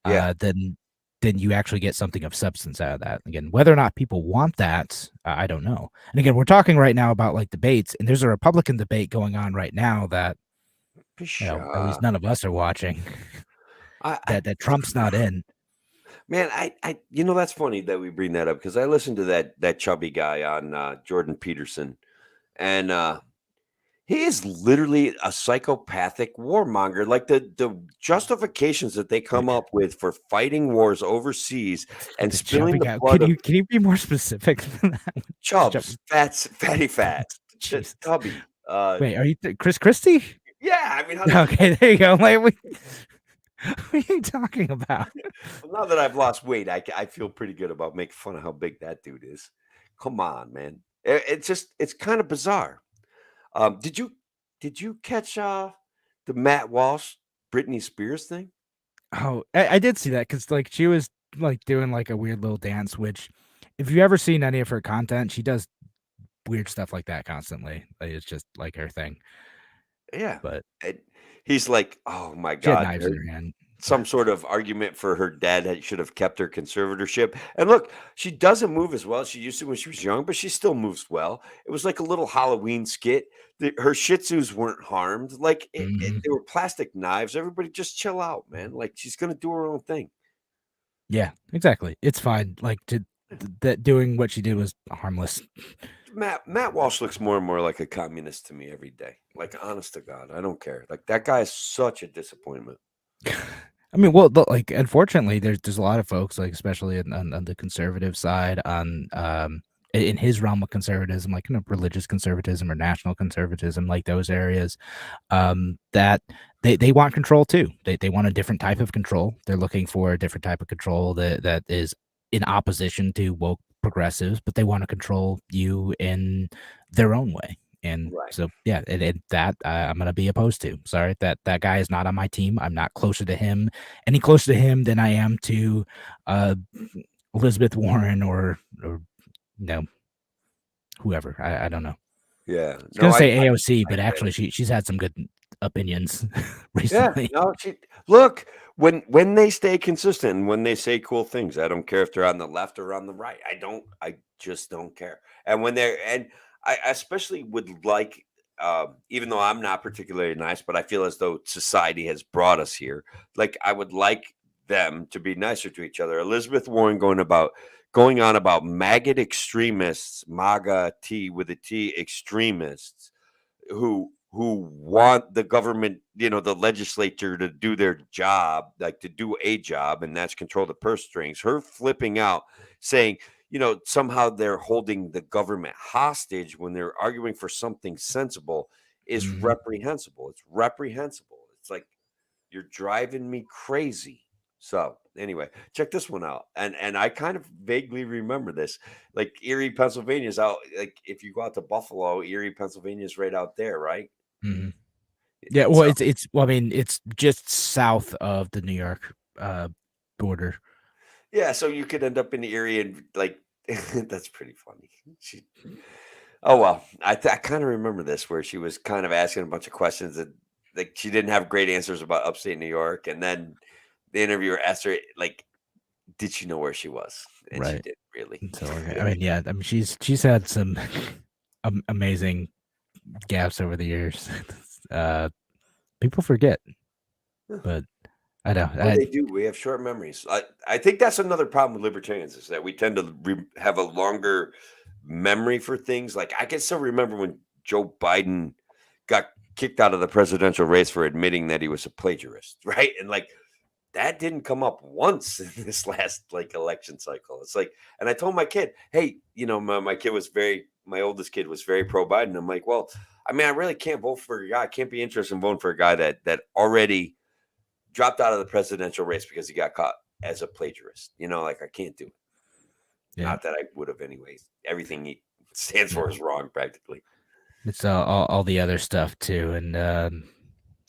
then you actually get something of substance out of that. Again, whether or not people want that, I don't know. And again, we're talking right now about like debates, and there's a Republican debate going on right now that at least none of us are watching. that Trump's not in. Man, I that's funny that we bring that up, because I listened to that chubby guy on Jordan Peterson, and he is literally a psychopathic warmonger. Like the justifications that they come up with for fighting wars overseas and spilling the blood. Can you be more specific than that? Chubs, fatty fat, chubby. Wait, are you Chris Christie? Yeah, I mean, okay, there you go. Like, what are you talking about? Well, now that I've lost weight, I feel pretty good about making fun of how big that dude is. Come on, man. It's kind of bizarre. Did you catch the Matt Walsh Britney Spears thing? Oh, I did see that, because like she was like doing like a weird little dance, which if you've ever seen any of her content, she does weird stuff like that constantly. Like, it's just like her thing. Yeah, but he's like, oh my she had God, knives in her hand. Some sort of argument for her dad should have kept her conservatorship. And look, she doesn't move as well as she used to when she was young, but she still moves well. It was like a little Halloween skit. Her Shih Tzus weren't harmed. Like they were plastic knives. Everybody just chill out, man. Like, she's gonna do her own thing. Yeah, exactly. It's fine. Like, that doing what she did was harmless. Matt Walsh looks more and more like a communist to me every day. Like, honest to God, I don't care. Like, that guy is such a disappointment. I mean, well, like, unfortunately, there's a lot of folks, like, especially on the conservative side, on in his realm of conservatism, like, religious conservatism or national conservatism, like those areas, that they want control too. They want a different type of control. They're looking for a different type of control that is in opposition to woke progressives, but they want to control you in their own way. And so, yeah, that I'm going to be opposed to. Sorry, that guy is not on my team. I'm not closer to him, any closer to him than I am to Elizabeth Warren or whoever. I don't know. Yeah, I was going to say AOC, but actually she's had some good opinions recently. Yeah, no, look, when they stay consistent and when they say cool things, I don't care if they're on the left or on the right. I just don't care. And when I especially would like, even though I'm not particularly nice, but I feel as though society has brought us here. Like, I would like them to be nicer to each other. Elizabeth Warren going on about maggot extremists, MAGA T with a T extremists, who want the government, the legislature to do their job, like to do a job, and that's control the purse strings. Her flipping out, saying, somehow they're holding the government hostage when they're arguing for something sensible is reprehensible. It's reprehensible. It's like, you're driving me crazy. So Anyway, check this one out. And I kind of vaguely remember this. Like Erie, Pennsylvania is out. Like if you go out to Buffalo, Erie, Pennsylvania is right out there, right? Mhm. Yeah, well, So it's well, I mean, it's just south of the New York border. yeah, so you could end up in Erie and like that's pretty funny. She, oh well, I kind of remember this where she was kind of asking a bunch of questions that like she didn't have great answers about upstate New York, and then the interviewer asked her like, did she know where she was? And she Right. didn't really. So I mean, yeah, I mean, she's had some amazing gaps over the years. People forget, Yeah. but I know. Well, they do. We have short memories. I think that's another problem with libertarians is that we tend to have a longer memory for things. Like I can still remember when Joe Biden got kicked out of the presidential race for admitting that he was a plagiarist, right? And like that didn't come up once in this last like election cycle. It's like, and I told my kid, hey, my oldest kid was very pro Biden. I'm like, well, I mean, I really can't vote for a guy. I can't be interested in voting for a guy that already dropped out of the presidential race because he got caught as a plagiarist. Like I can't do it. Yeah. Not that I would have anyways. Everything he stands for is wrong practically. It's all the other stuff too, and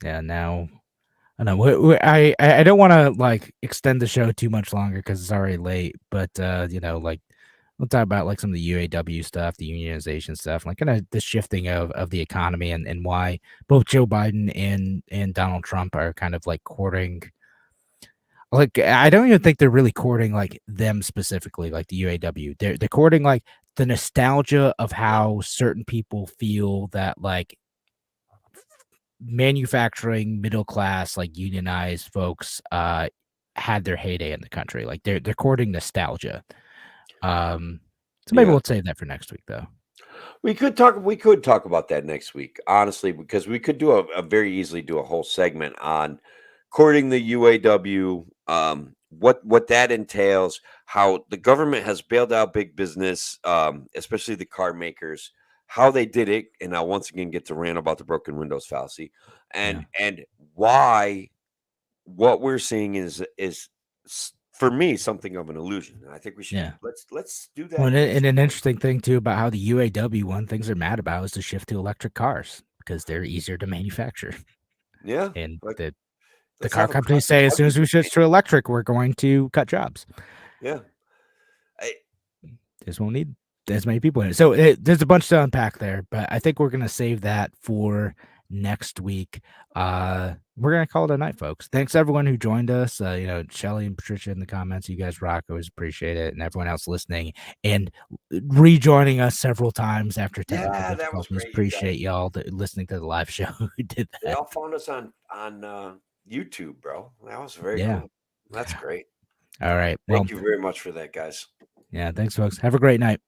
yeah, now I know I don't want to like extend the show too much longer because it's already late, but like we'll talk about like some of the UAW stuff, the unionization stuff, like kind of the shifting of the economy and why both Joe Biden and Donald Trump are kind of like courting. Like I don't even think they're really courting like them specifically, like the UAW. They're courting like the nostalgia of how certain people feel that like manufacturing middle class like unionized folks had their heyday in the country. Like they're courting nostalgia. So maybe Yeah. we'll save that for next week though. We could talk about that next week, honestly, because we could do a very easily do a whole segment on courting the UAW, what that entails, how the government has bailed out big business, especially the car makers, how they did it, and I'll once again get to rant about the broken windows fallacy, Yeah. and why what we're seeing is for me something of an illusion. And I think we should Yeah. let's do that. Well, next and an week. interesting thing too about how the UAW one things they're mad about is the shift to electric cars because they're easier to manufacture. Yeah, And like the let's car have a companies collective say as soon as we bargaining switch to electric, we're going to cut jobs. Yeah. Just won't need as many people in it. So there's a bunch to unpack there, but I think we're gonna save that for next week. We're gonna call it a night, folks. Thanks everyone who joined us. Shelly and Patricia in the comments. You guys rock. Always appreciate it, and everyone else listening and rejoining us several times after technical Yeah, that was difficulties. great. You guys, Appreciate y'all listening to the live show who did they that. all found us on YouTube, bro. That was very Yeah. cool. That's great. All right. Well, Thank you very much for that, guys. yeah. Thanks, folks. Have a great night.